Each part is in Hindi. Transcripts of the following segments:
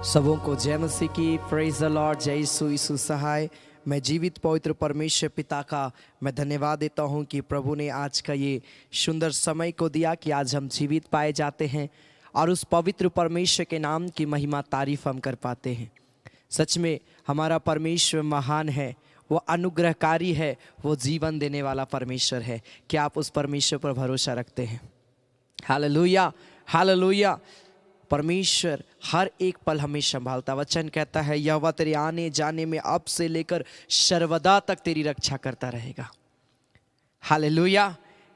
सबों को जय मसीह की। Praise the Lord. जय यीशु सहाय। मैं जीवित पवित्र परमेश्वर पिता का मैं धन्यवाद देता हूं कि प्रभु ने आज का ये सुंदर समय को दिया कि आज हम जीवित पाए जाते हैं और उस पवित्र परमेश्वर के नाम की महिमा तारीफ हम कर पाते हैं। सच में हमारा परमेश्वर महान है, वो अनुग्रहकारी है, वो जीवन देने वाला परमेश्वर है। क्या आप उस परमेश्वर पर भरोसा रखते हैं? Hallelujah, hallelujah. परमेश्वर हर एक पल हमें संभालता। वचन कहता है यहोवा तेरे आने जाने में अब से लेकर सर्वदा तक तेरी रक्षा करता रहेगा। Hallelujah,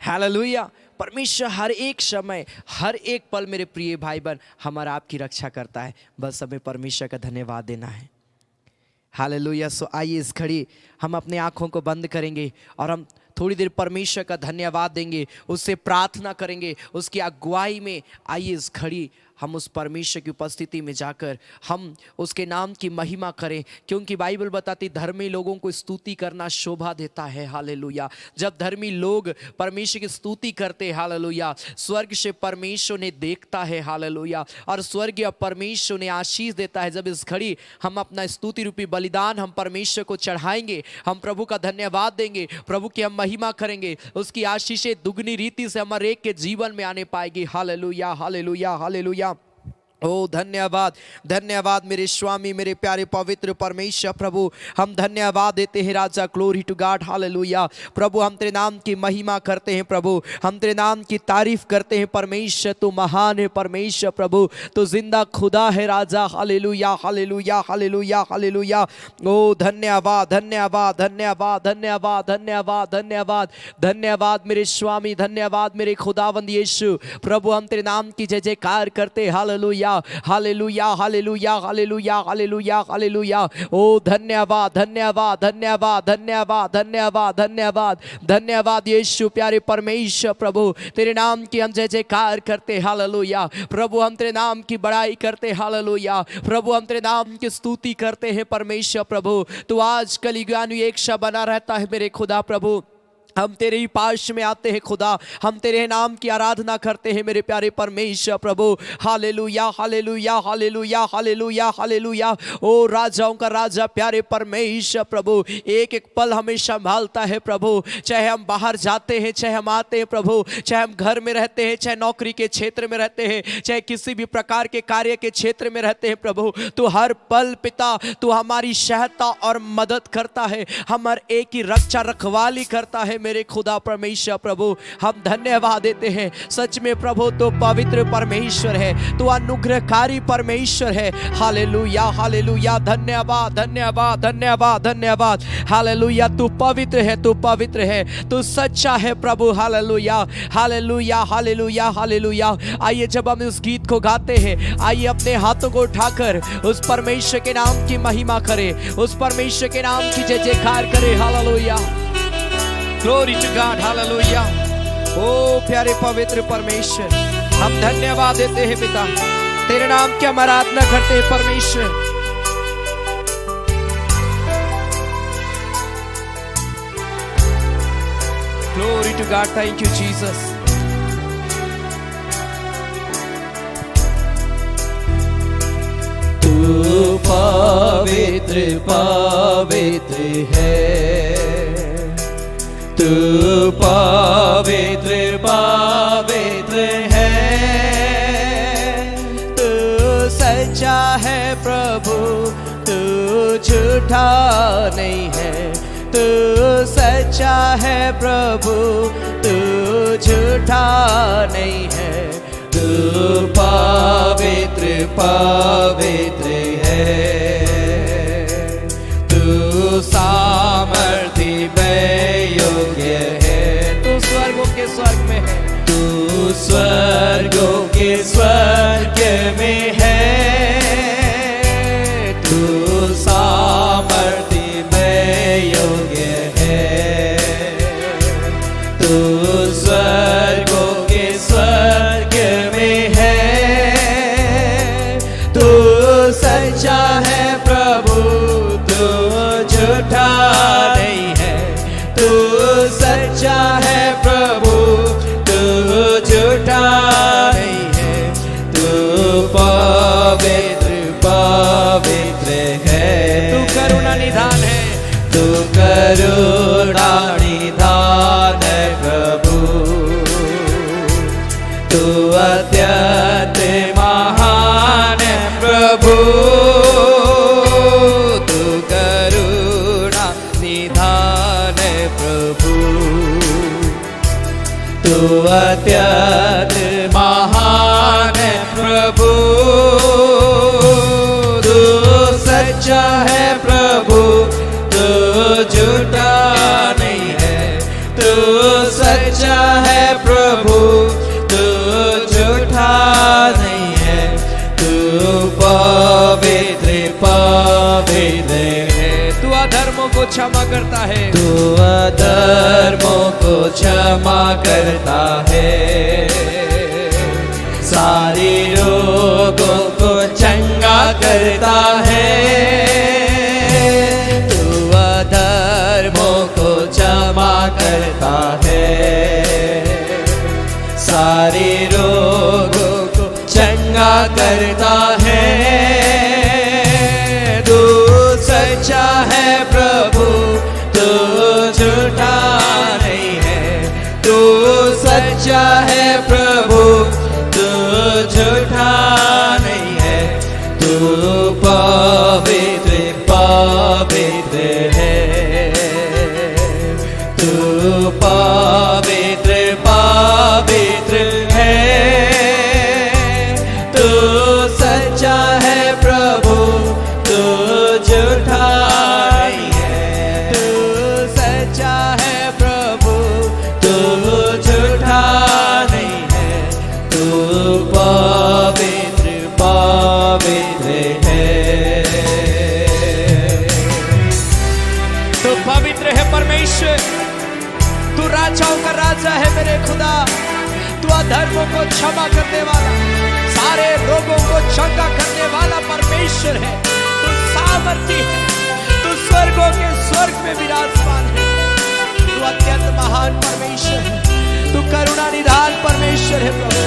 hallelujah. परमेश्वर हर एक समय हर एक पल मेरे प्रिय भाई बहन हमारा आपकी रक्षा करता है। बस हमें परमेश्वर का धन्यवाद देना है। हालेलुया। सो आइए इस घड़ी हम अपने आँखों को बंद करेंगे और हम थोड़ी देर परमेश्वर का धन्यवाद देंगे, उससे प्रार्थना करेंगे, उसकी अगुवाई में। आइए इस घड़ी हम उस परमेश्वर की उपस्थिति में जाकर हम उसके नाम की महिमा करें, क्योंकि बाइबल बताती धर्मी लोगों को स्तुति करना शोभा देता है। हालेलुया। जब धर्मी लोग परमेश्वर की स्तुति करते हैं, हालेलुया, स्वर्ग से परमेश्वर ने देखता है। हालेलुया। और स्वर्गीय परमेश्वर ने आशीष देता है। जब इस घड़ी हम अपना स्तुति रूपी बलिदान हम परमेश्वर को चढ़ाएंगे, हम प्रभु का धन्यवाद देंगे, प्रभु की हम महिमा करेंगे, उसकी आशीषें दुगनी रीति से हमारे एक के जीवन में आने पाएगी। Hallelujah, hallelujah, hallelujah. ओ धन्यवाद, धन्यवाद मेरे स्वामी, मेरे प्यारे पवित्र परमेश्वर। प्रभु हम धन्यवाद देते हैं राजा। Glory to God. हालेलुया। प्रभु हम तेरे नाम की महिमा करते हैं, प्रभु हम तेरे नाम की तारीफ करते हैं। परमेश्वर तू महान है, परमेश्वर प्रभु तू जिंदा खुदा है राजा। Hallelujah, hallelujah, hallelujah, hallelujah. ओ धन्यवाद, धन्यवाद, धन्यवाद, धन्यवाद, धन्यवाद, धन्यवाद, धन्यवाद मेरे स्वामी, धन्यवाद मेरे खुदावंद यीशु। प्रभु हम तेरे नाम की जय जयकार करते। Hallelujah, hallelujah, hallelujah, hallelujah, hallelujah, hallelujah. ओ धन्यवाद, धन्यवाद, धन्यवाद, धन्यवाद, धन्यवाद, धन्यवाद, धन्यवाद यीशु प्यारे परमेश्वर। प्रभु तेरे नाम की हम जय जयकार करते। हालेलुया। प्रभु हम तेरे नाम की बड़ाई करते। हालेलुया। प्रभु हम तेरे नाम की स्तुति करते हैं परमेश्वर। प्रभु तू आज कल युगानु एक सा बना रहता है मेरे खुदा। प्रभु हम तेरे ही पास में आते हैं खुदा, हम तेरे नाम की आराधना करते हैं मेरे प्यारे परमेश्वर। प्रभु hallelujah, hallelujah, hallelujah, hallelujah, hallelujah. ओ राजाओं का राजा प्यारे परमेश्वर। प्रभु एक एक पल हमें संभालता है प्रभु, चाहे हम बाहर जाते हैं, चाहे हम आते हैं प्रभु, चाहे हम घर में रहते हैं, चाहे नौकरी के क्षेत्र में रहते हैं, चाहे किसी भी प्रकार के कार्य के क्षेत्र में रहते हैं। प्रभु तू हर पल पिता तू हमारी सहायता और मदद करता है, हमार एक ही रक्षा रखवाली करता है मेरे खुदा परमेश्वर। प्रभु हम धन्यवाद देते हैं। सच में प्रभु तो पवित्र परमेश्वर है, तो अनुग्रहकारी परमेश्वर है। हालेलुया, हालेलुया, धन्यवाद, धन्यवाद, धन्यवाद, धन्यवाद। हालेलुया, तू पवित्र है, तू पवित्र है, तू सच्चा है प्रभु। Hallelujah, hallelujah, hallelujah, hallelujah. आइए जब हम इस गीत को गाते हैं, आइए अपने हाथों को उठाकर उस परमेश्वर के नाम की महिमा करें, उस परमेश्वर के नाम की जय जयकार करें। Hallelujah, glory to God. Hallelujah. ओ प्यारे पवित्र परमेश्वर हम धन्यवाद देते हैं पिता, तेरे नाम की हम आराधना करते हैं परमेश्वर। Glory to God. Thank you Jesus. तू पवित्र पवित्र है, तू पवित्र पवित्र है, तू सच्चा है प्रभु, तू झूठा नहीं है, तू सच्चा है प्रभु, तू झूठा नहीं है। तू पवित्र पवित्र है, तू सामर्थी में योग्य है, तू स्वर्गों के स्वर्ग में है, तू स्वर्गों के स्वर्ग में है, तू सामर्थी में योग्य है, तू स्वर्गों के स्वर्ग में है, तू सच्चा है प्रभु, तू झूठा नहीं है, तू सच्चा है प्रभु, तू झूठा नहीं है, तू सच्चा है प्रभु, तू झूठा नहीं है। तू सच्चा है प्रभु, तू झूठा नहीं है। तू पवित्र पवित्र है। तू अधर्मों को क्षमा करता है, तू अधर्मों को क्षमा करता है। सारे रोगों को चंगा करता है। तू अधर्मों को क्षमा करता है। सारे रोगों को चंगा करता है। तू सच्चा है प्रभु, तू झूठा नहीं है। तू सच्चा है प्रभु, तू झूठा नहीं है। तू पवित्र पवित्र है। तू पवित्र पवित्र है। तू सच्चा है प्रभु, तू झूठा नहीं है। तू सच्चा है प्रभु, तू झूठा नहीं है। तू पवित्र पवित्र है। तू पवित्र है परमेश्वर, तू राजाओं का राजा है मेरे खुदा। तू अधर्मों को क्षमा करने वाला, सारे रोगों को चंगा करने वाला परमेश्वर है। तू सामर्थी है, तू स्वर्गों के स्वर्ग में विराजमान है। तू अत्यंत महान परमेश्वर है, तू करुणा निधान परमेश्वर है प्रभु।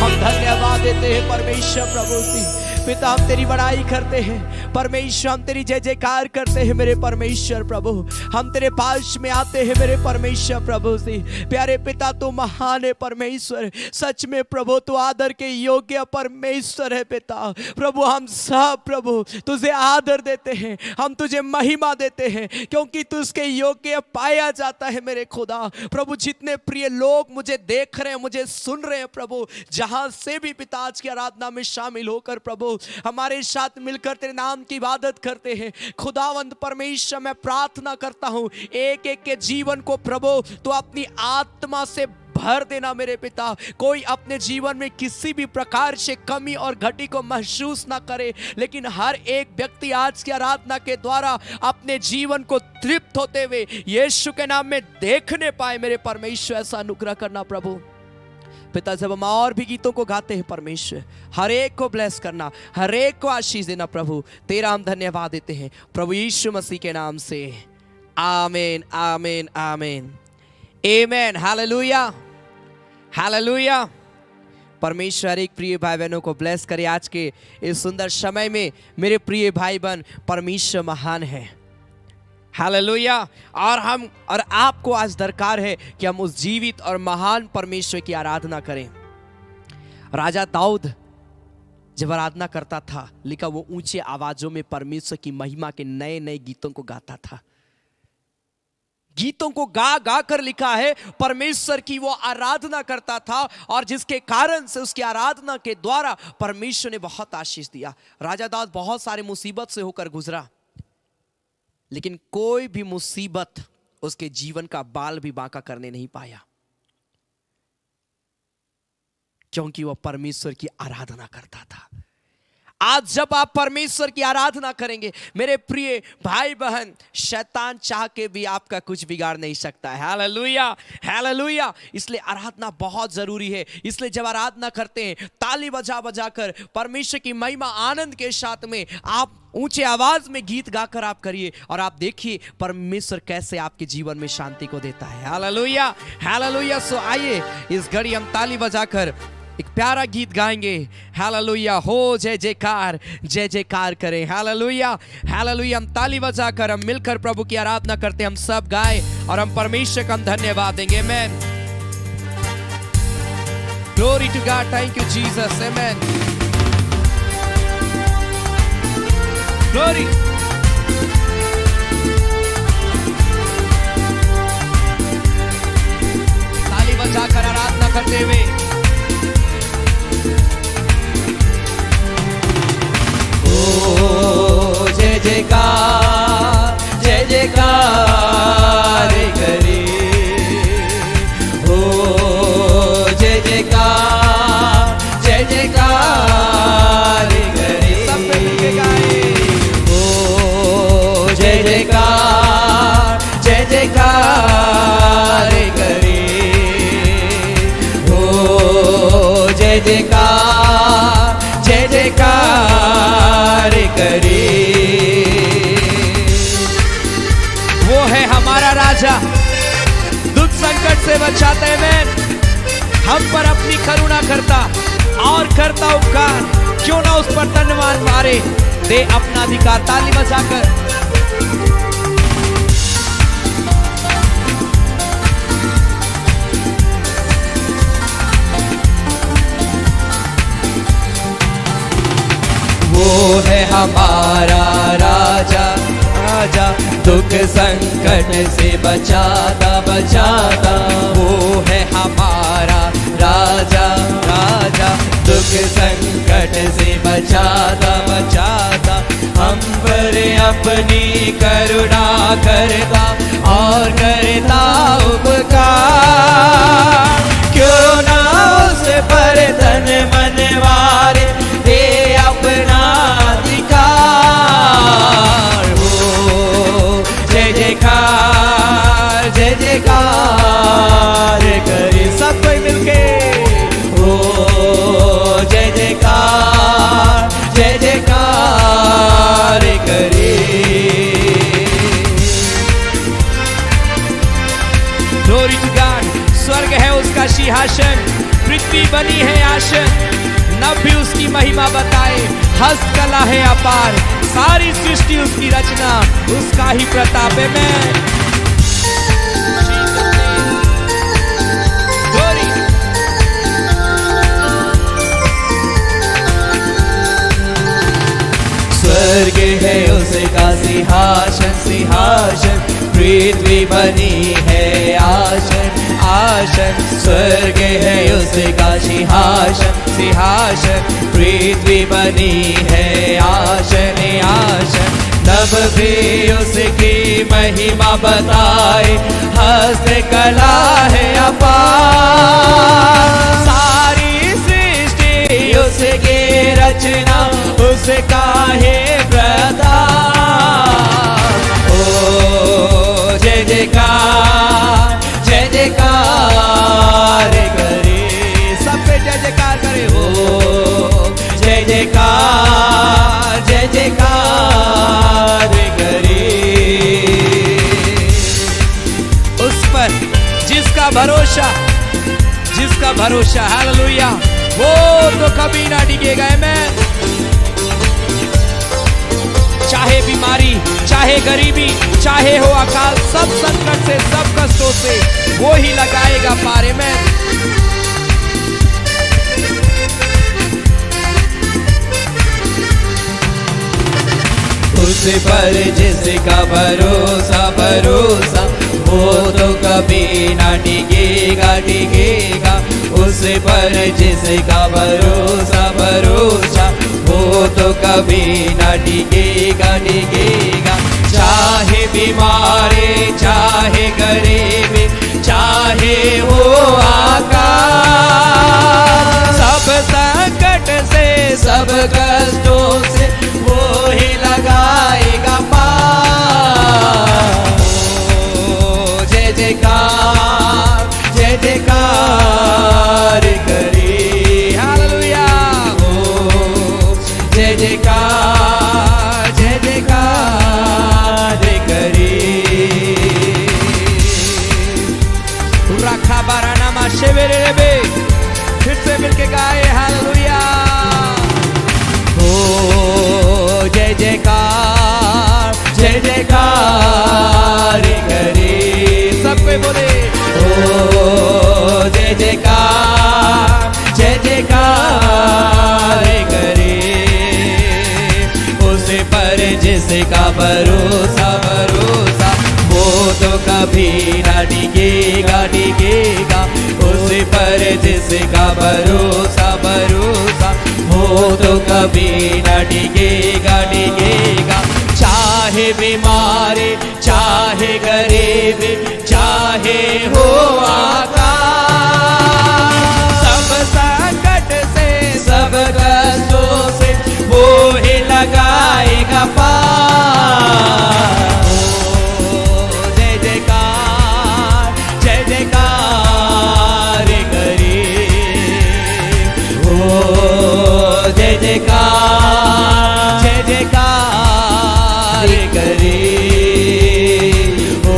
हम धन्यवाद देते हैं परमेश्वर प्रभु जी। पिता हम तेरी बड़ाई करते हैं परमेश्वर, हम तेरी जय जयकार करते हैं मेरे परमेश्वर प्रभु। हम तेरे पास में आते हैं मेरे परमेश्वर प्रभु जी। प्यारे पिता तू महान है परमेश्वर, सच में प्रभु तू आदर के योग्य परमेश्वर है पिता। प्रभु हम सब प्रभु तुझे आदर देते हैं, हम तुझे महिमा देते हैं, क्योंकि तू उसके योग्य पाया जाता है मेरे खुदा। प्रभु जितने प्रिय लोग मुझे देख रहे हैं, मुझे सुन रहे हैं प्रभु, जहां से भी पिता आज की आराधना में शामिल होकर प्रभु हमारे साथ मिलकर तेरे नाम की इबादत करते हैं। खुदावंद परमेश्वर मैं प्रार्थना करता हूं एक एक के जीवन को प्रभु तो अपनी आत्मा से भर देना मेरे पिता। कोई अपने जीवन में किसी भी प्रकार से कमी और घटी को महसूस ना करे, लेकिन हर एक व्यक्ति आज की आराधना के द्वारा अपने जीवन को तृप्त होते हुए यीशु के नाम में देखने पाए मेरे परमेश्वर। ऐसा अनुग्रह करना प्रभु पिता। जब हम और भी गीतों को गाते हैं परमेश्वर, हर एक को ब्लेस करना, हर एक को आशीष देना प्रभु। तेरा हम धन्यवाद देते हैं प्रभु यीशु मसीह के नाम से। आमीन आमीन आमीन आमीन। Hallelujah hallelujah. परमेश्वर हर एक प्रिय भाई बहनों को ब्लेस करे आज के इस सुंदर समय में। मेरे प्रिय भाई बहन परमेश्वर महान है। हालेलुया। और हम और आपको आज दरकार है कि हम उस जीवित और महान परमेश्वर की आराधना करें। राजा दाऊद जब आराधना करता था, लिखा वो ऊंचे आवाजों में परमेश्वर की महिमा के नए नए गीतों को गाता था। गीतों को गा गा कर लिखा है परमेश्वर की वो आराधना करता था, और जिसके कारण से उसकी आराधना के द्वारा परमेश्वर ने बहुत आशीष दिया। राजा दाऊद बहुत सारे मुसीबत से होकर गुजरा, लेकिन कोई भी मुसीबत उसके जीवन का बाल भी बांका करने नहीं पाया, क्योंकि वह परमेश्वर की आराधना करता था। आज जब आप परमेश्वर की आराधना करेंगे मेरे प्रिय भाई बहन, शैतान चाह के भी आपका कुछ बिगाड़ नहीं सकता है। Hallelujah hallelujah. इसलिए आराधना बहुत जरूरी है। इसलिए जब आराधना करते हैं ताली बजा बजा कर परमेश्वर की महिमा आनंद के साथ में आप ऊंचे आवाज में गीत गाकर आप करिए, और आप देखिए परमेश्वर कैसे आपके जीवन में शांति को देता है। Hallelujah hallelujah. सो आइए इस घड़ी हम ताली बजाकर एक प्यारा गीत गाएंगे। हालेलुया। हो जय जयकार करें। Hallelujah hallelujah. हम ताली बजाकर हम मिलकर प्रभु की आराधना करते हैं। हम सब गाएं और हम परमेश्वर का हम धन्यवाद देंगे। Amen. Glory to God. Thank you Jesus. Amen. Glory. ताली बजाकर आराधना करते हुए जय से बचाता है। मैं हम पर अपनी करुणा करता और करता उपकार, क्यों ना उस पर धन्यवाद मारे, दे अपना अधिकार। ताली बजाकर वो है हमारा राजा, राजा दुख संकट से बचाता बचाता। वो है हमारा राजा, राजा दुख संकट से बचाता बचाता। हम पर अपनी करुणा करता और करता उपकार, क्यों ना उस पर तन मन वारे, दे अपना अधिकार। हो जय जयकार, जय जयकार करे सब कोई मिलके। हो जय जयकार, जय जयकार करे। Glory to God. स्वर्ग है उसका सिंहासन, पृथ्वी बनी है आसन, नभ भी उसकी महिमा बताए। हस्तकला है अपार, सारी सृष्टि उसकी रचना, उसका ही प्रताप है। मैं स्वर्ग है उसका सिंहासन, सिंहासन पृथ्वी बनी है आसन, आसन। स्वर्ग है उसका सिंहासन, सिंहासन पृथ्वी बनी है आसन, आसन। तब भी उसकी महिमा बताए, हस्तकला है अपार, सारी सृष्टि उसकी रचना, उसका है प्रताप। ओ जय जयकार, जय जयकार करे सब पे, जय जयकार करे। हो जय जयकार, जय जयकार करे उस पर जिसका भरोसा, जिसका भरोसा हालेलुया, वो तो कभी ना डिगेगा। मैं चाहे बीमारी, चाहे गरीबी, चाहे हो अकाल, सब संकट से, सब कष्टों से वो ही लगाएगा पारे में। उस पर जिसका भरोसा, भरोसा वो तो कभी ना डिगेगा, डिगेगा। उस पर जिसका भरोसा, भरोसा वो तो कभी ना डिगेगा, डिगेगा। चाहे बीमारी, चाहे गरीबी, चाहे हो आकाल, सब संकट से, सब कष्टों से वो ही लगाएगा पार। ओ जय जयकार, जय जयकार करे हालेलुया। ओ जय जयकार, जय जयकार करे। रखा बाराना माशे मेरे रे, फिर से मिलके गाए हालेलुया। ओ जय जयकार, जय जयकार करे सब कोई बोले। ओ जय जयकार, जय जयकार करे उस पर जिसका भरोसा, भरोसा वो तो कभी ना डिगेगा, डिगेगा। उस पर जिसका भरोसा, भरोसा वो तो कभी ना डिगेगा, डिगेगा। चाहे बीमारी, चाहे गरीबी, चाहे हो आकाल, सब संकट से, सब कष्टों से वो ही लगाएगा पार। ओ जय जयकार, जय जयकार करे। ओ जय जयकार, जय जयकार करे। ओ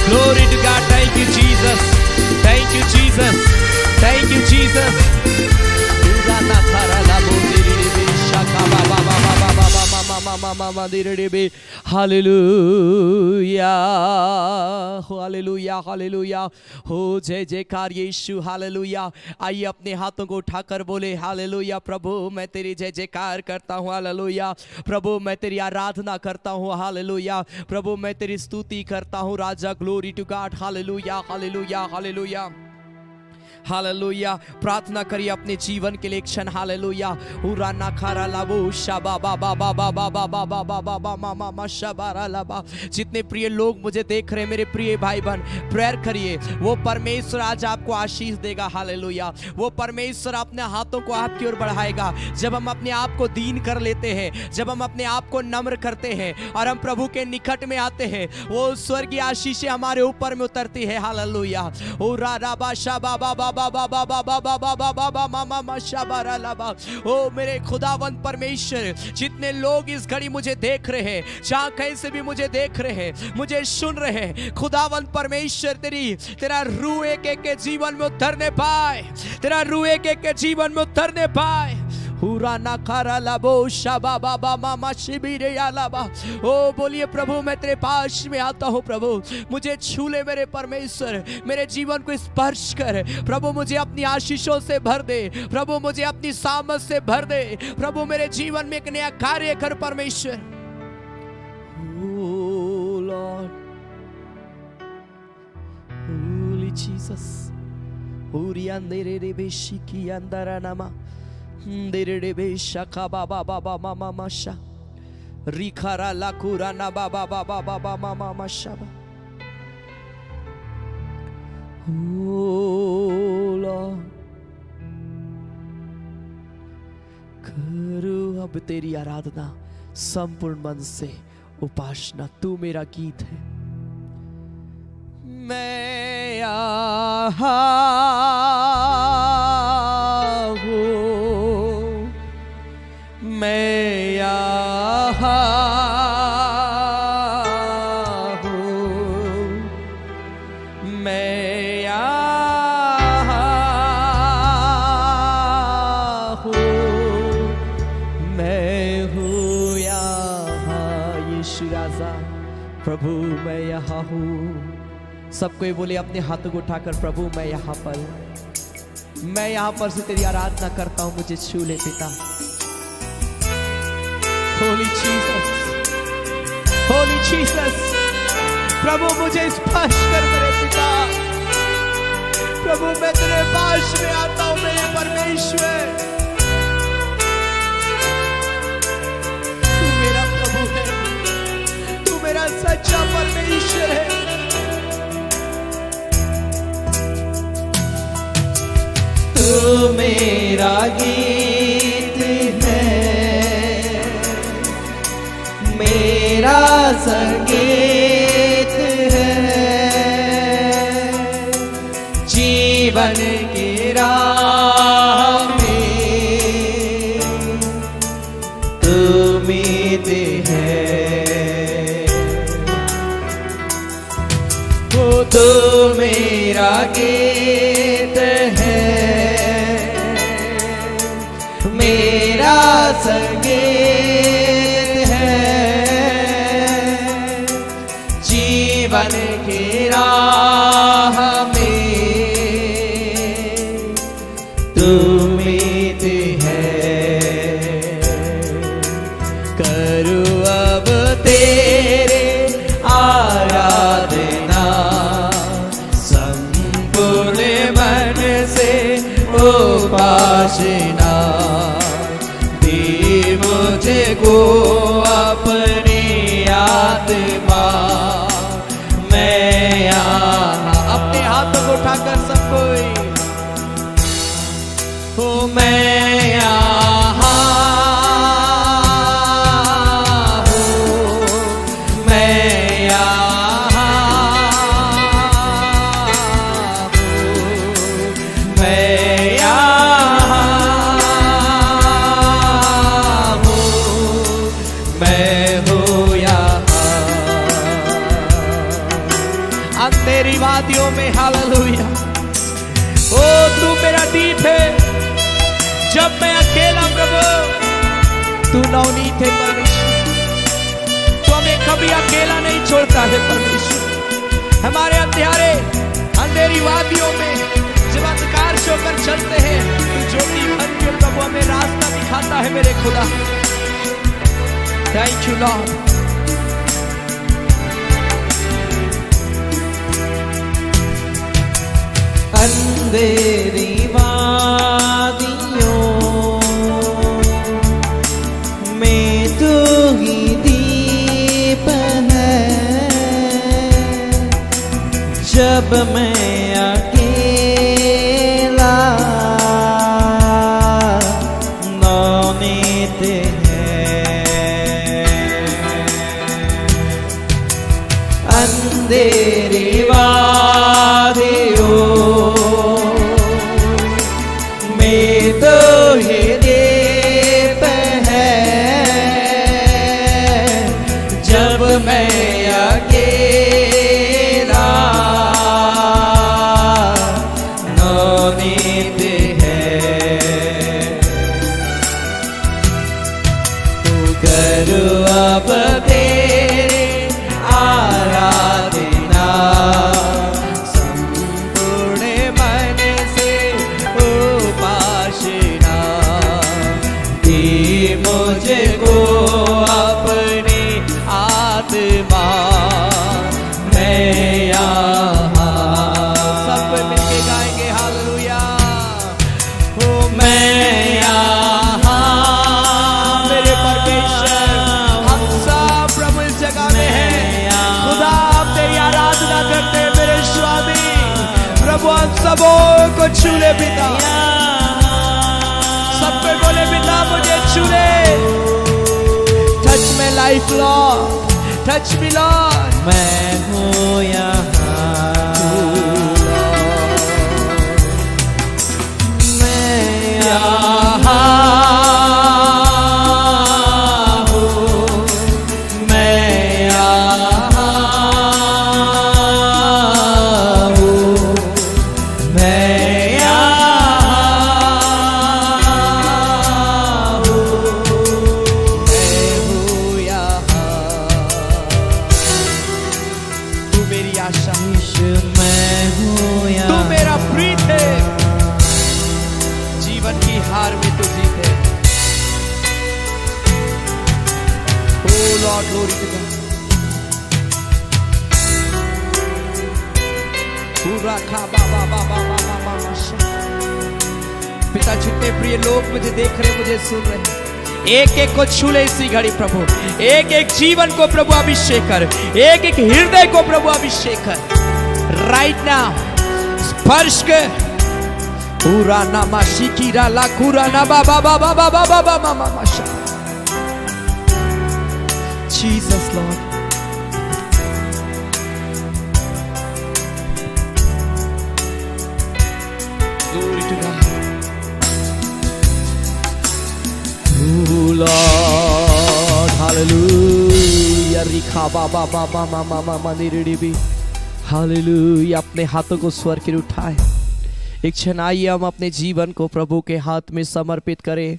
Glory to God. Thank you, Jesus. Thank you, Jesus. Thank you, Jesus. Hallelujah hallelujah hallelujah हो जय जयकार यीशु हालेलुया। आइए अपने हाथों को उठाकर बोले हालेलुया। प्रभु मैं तेरी जय जयकार करता हूँ हालेलुया। प्रभु मैं तेरी आराधना करता हूँ हालेलुया। प्रभु मैं तेरी स्तुति करता हूँ राजा। Glory to God hallelujah hallelujah hallelujah hallelujah. प्रार्थना करिए अपने जीवन के लिए क्षण हालेलुया। उराना खारा लाबो शाबा बाबा बाबा बाबा बाबा बाबा मामा मशाबारा लाबा। जितने प्रिय लोग मुझे देख रहे हैं मेरे प्रिय भाई बहन, प्रेयर करिए। वो परमेश्वर आज आपको आशीष देगा हालेलुया। वो परमेश्वर अपने हाथों को आपकी ओर बढ़ाएगा। जब हम अपने आप को दीन कर लेते हैं, जब हम अपने आप को नम्र करते हैं और हम प्रभु के निकट में आते हैं, वो स्वर्गीय आशीषें हमारे ऊपर में उतरती है हालेलुया। ओ राबा शाबा बाबा बाबा बाबा बाबा बाबा बाबा मामा मशाबारा लाबा। ओ मेरे खुदावंत परमेश्वर, जितने लोग इस घड़ी मुझे देख रहे हैं, जहां कहीं से भी मुझे देख रहे हैं, मुझे सुन रहे हैं, खुदावंत परमेश्वर तेरा रूह एक एक के जीवन में उतरने पाए, तेरा रूह एक एक के जीवन में उतरने पाए। हुराना खारा लाबो शाबा बाबा मामा शिबिरे लाबा। ओ बोलिए प्रभु मैं तेरे पास में आता हूँ। प्रभु मुझे छू ले मेरे परमेश्वर, मेरे जीवन को स्पर्श कर। प्रभु मुझे अपनी आशीषों से भर दे। प्रभु मुझे अपनी सामर्थ से भर दे। प्रभु मेरे जीवन में एक नया कार्य कर परमेश्वर। Oh Lord, Holy Jesus, Uriandere rebeshiki andaranama. Derebe shaka baba baba mama masha rikara lakura na baba baba baba mama mashaba। Oh Lord, करो अब तेरी आराधना संपूर्ण मन से। उपासना तू मेरा गीत है। मैं यहाँ हूँ, मैं यहाँ हूँ, मैं यहाँ हूँ, मैं हूँ यहाँ। यीशु राजा प्रभु मैं यहाँ हूँ। सब कोई बोले अपने हाथों को उठाकर, प्रभु मैं यहाँ पर हूँ, मैं यहाँ पर से तेरी आराधना करता हूँ, मुझे छू ले पिता। होली जीसस, होली जीसस, प्रभु मुझे स्पर्श कर मेरे पिता। प्रभु मैं तेरे पास में आता हूँ मेरे परमेश्वर। तू मेरा प्रभु है, तू मेरा सच्चा परमेश्वर है। तू मेरा गीत है, मेरा संगीत है। जीवन की राह में तू उम्मीद है। वो तू मेरा गीत है, मेरा संगीत है। जीवन की राह में तू उम्मीद है। करूँ अब तेरे आराधना संपूर्ण मन से उपासना। दे मुझे को अपनी आत्मा, मैं यहाँ। अपने हाथों को उठाकर सब कोई, हो मैं यहाँ हूँ, मैं यहाँ हूँ, मैं यहाँ अंधेरी वादियों में हालेलुया। ओ तू मेरा दीप है जब मैं अकेला प्रभु, तू नवनीत है परमेश्वर, तू हमें कभी अकेला नहीं छोड़ता है परमेश्वर। हमारे अंधेरी वादियों में जब अंधकार से होकर चलते हैं, तू ज्योति बन के प्रभु हमें रास्ता दिखाता है मेरे खुदा। Thank you Lord. अंधेरी वादियों में तू ही दीप है, जब मैं अकेला नौनीत है। अंधेरी वादियों में तो ही दीप है, जब मैं अकेला नौनीत है। तू करो अब तेरे आराधना संपूर्ण मन से उपासना, दे मुझको अपनी आत्मा, मैं यहाँ। सब मिलके गाएंगे हालेलुया। ओ मैं यहाँ मेरे परमेश्वर, हम सब प्रभु इस जगह में हैं। खुदा हम तेरी आराधना करते हैं मेरे स्वामी। प्रभु हम सबों को छू ले पिता, सब पे बोले पिता मुझे छू ले। टच में life Lord, touch me Lord. मैं हूँ यहाँ, मैं यहाँ हूँ, मैं यहाँ हूँ, मैं यहाँ हूँ, मैं हूँ यहाँ। तू मेरी आशा, मैं हूँ तू यहाँ। मेरा प्रीत है, जीवन की हार में तू जीते। ओ लॉर्ड ग्लोरी टू गॉड। पूरा खा बाबा बाबा बाबा बाबा। पिता जितने प्रिय लोग मुझे देख रहे, मुझे सुन रहे, एक एक को छू ले इसी घड़ी प्रभु। एक एक जीवन को प्रभु अभिषेक कर, एक एक हृदय को प्रभु अभिषेक कर राइट नाउ। स्पर्श कर पूरा नामा शिकीरा लाकुरा ना बाबा बाबा बाबा बाबा मामा माशा। Jesus lord. Glory to God. Oh Lord, hallelujah. रिखा बाबा बाबा मामा मामा निरिडिबी। हालेलुया। अपने हाथों को स्वर के उठाए। एक क्षण आइए हम अपने जीवन को प्रभु के हाथ में समर्पित करें।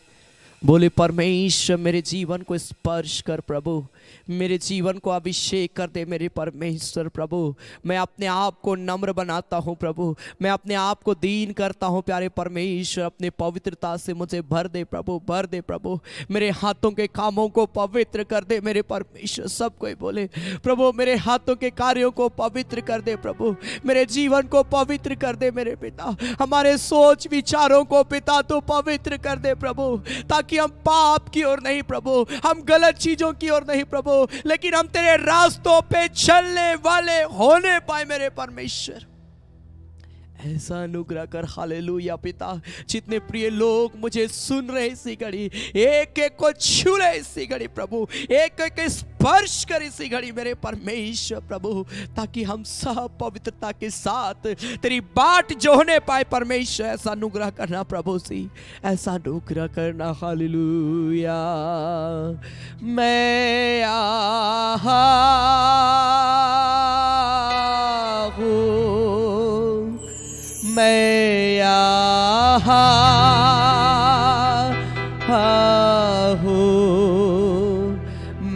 बोले परमेश्वर मेरे जीवन को स्पर्श कर प्रभु, मेरे जीवन को अभिषेक कर दे मेरे परमेश्वर प्रभु। मैं अपने आप को नम्र बनाता हूँ प्रभु, मैं अपने आप को दीन करता हूँ प्यारे परमेश्वर। अपने पवित्रता से मुझे भर दे प्रभु, भर दे प्रभु। मेरे हाथों के कामों को पवित्र कर दे मेरे परमेश्वर। सब कोई बोले प्रभु मेरे हाथों के कार्यों को पवित्र कर दे प्रभु, मेरे जीवन को पवित्र कर दे मेरे पिता। हमारे सोच विचारों को पिता तो पवित्र कर दे प्रभु, ताकि हम पाप की ओर नहीं प्रभु, हम गलत चीजों की ओर नहीं प्रभु, लेकिन हम तेरे रास्तों पे चलने वाले होने पाए मेरे परमेश्वर। ऐसा अनुग्रह कर हालेलुया पिता। जितने प्रिय लोग मुझे सुन रहे इसी घड़ी, एक एक को छू ले इसी घड़ी प्रभु, एक एक स्पर्श कर इसी घड़ी मेरे परमेश्वर प्रभु, ताकि हम सब पवित्रता के साथ तेरी बाट जोहने पाए परमेश्वर। ऐसा अनुग्रह करना प्रभु सी, ऐसा अनुग्रह करना हालेलुया। मैं मैं यहाँ हूँ,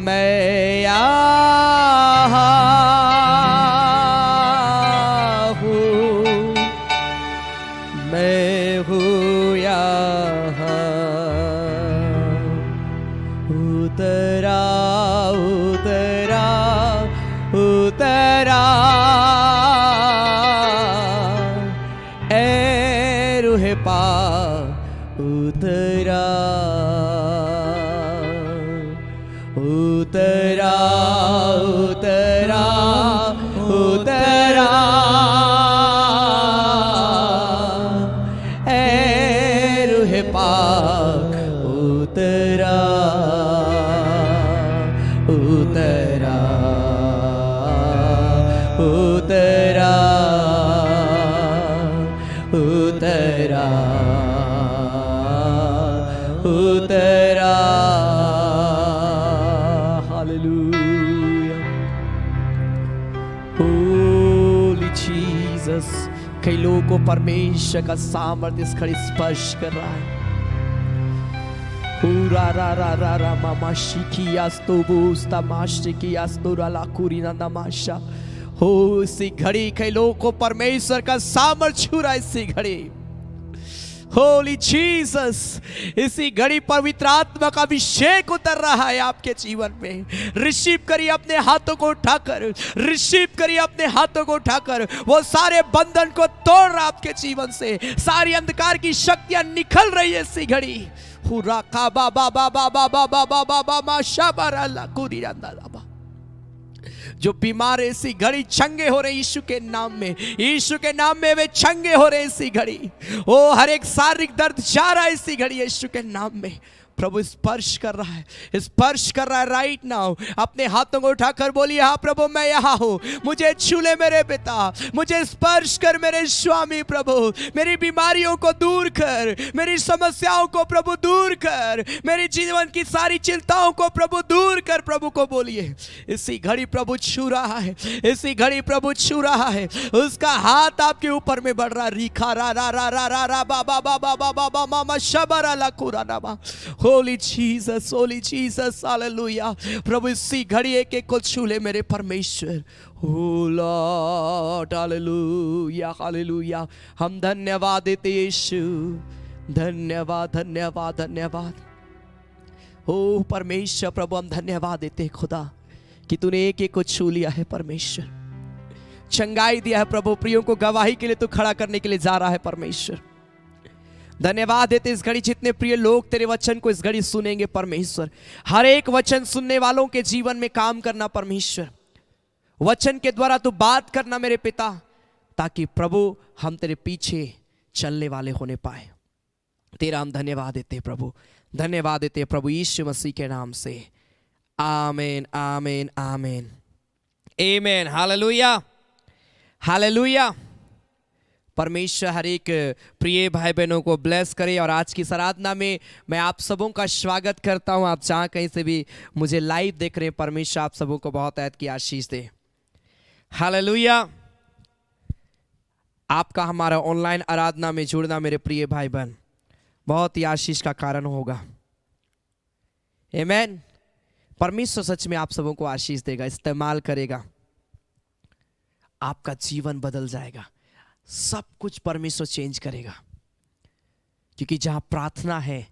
मैं यहाँ हूँ, मैं हूँ यहाँ। उतरा उतरा उतरा ए रूहे पाक उतरा उतरा उतरा उतरा ए रूहे पाक उतरा उतरा उतरा उतरा उतरा। Hallelujah, Holi Jesus. कई लोगों को परमेश्वर का सामर्थ्य इस घड़ी स्पर्श कर रहा है। रा रा रा रा रा मामा शिकी आस्तो बोस्ता माशिकी आस्तो राला कुरीना नमाशा। हो इसी घड़ी कई लोगों को परमेश्वर का सामर्थ्य छू रहा है। इसी घड़ी होली जीसस, इसी घड़ी पवित्र आत्मा का अभिषेक उतर रहा है आपके जीवन में। रिसीव करिए अपने हाथों को उठाकर, रिसीव करिए अपने हाथों को उठाकर। वो सारे बंधन को तोड़ रहा आपके जीवन से। सारी अंधकार की शक्तियां निकल रही है इसी घड़ी। हुरा का बा बा बा बा बा बा बा बा बा बा मा शाबारा ला कुरी रंदा ला। जो बीमार है इसी घड़ी चंगे हो रहे यीशु के नाम में। यीशु के नाम में वे चंगे हो रहे इसी घड़ी। ओ हर एक शारीरिक दर्द जा रहा है इसी घड़ी यीशु के नाम में। प्रभु स्पर्श कर रहा है, स्पर्श कर रहा है राइट नाउ। अपने हाथों को उठाकर बोलिए, हाँ प्रभु मैं यहाँ हूँ, मुझे छू ले मेरे पिता, मुझे स्पर्श कर मेरे स्वामी प्रभु। मेरी बीमारियों को दूर कर, मेरी समस्याओं को प्रभु दूर कर, मेरी जीवन की सारी चिंताओं को प्रभु दूर कर। प्रभु को बोलिए, इसी घड़ी प्रभु छू रहा है, इसी घड़ी प्रभु छू रहा है। उसका हाथ आपके ऊपर में बढ़ रहा। रिखा रा रा रा रा रा रा बाबा बाबा बाबा बाबा मा शबरा ला कुरा नामा। Holy Jesus, holy Jesus, hallelujah. प्रभु इसी घड़ी एक एक को छू ले मेरे परमेश्वर। Oh lord, hallelujah hallelujah. हम धन्यवाद देते यीशु, धन्यवाद धन्यवाद धन्यवाद। ओ परमेश्वर प्रभु हम धन्यवाद देते खुदा कि तूने एक एक को छू लिया है परमेश्वर। चंगाई दिया है प्रभु। प्रियों को गवाही के लिए तू खड़ा करने के लिए जा रहा है परमेश्वर। धन्यवाद देते इस घड़ी जितने प्रिय लोग तेरे वचन को इस घड़ी सुनेंगे परमेश्वर। हर एक वचन सुनने वालों के जीवन में काम करना परमेश्वर। वचन के द्वारा तू बात करना मेरे पिता, ताकि प्रभु हम तेरे पीछे चलने वाले होने पाए। तेरा हम धन्यवाद देते प्रभु, धन्यवाद देते प्रभु यीशु मसीह के नाम से। आमीन आमीन आमीन आमीन। Hallelujah hallelujah. परमेश्वर हर एक प्रिय भाई बहनों को ब्लेस करे। और आज की आराधना में मैं आप सबों का स्वागत करता हूं। आप जहाँ कहीं से भी मुझे लाइव देख रहे हैं, परमेश्वर आप सबों को बहुत ऐद की आशीष दे। हालेलुया। आपका हमारा ऑनलाइन आराधना में जुड़ना मेरे प्रिय भाई बहन बहुत ही आशीष का कारण होगा। आमीन। परमेश्वर सच में आप सबों को आशीष देगा, इस्तेमाल करेगा, आपका जीवन बदल जाएगा, सब कुछ परमेश्वर चेंज करेगा। क्योंकि जहां प्रार्थना है,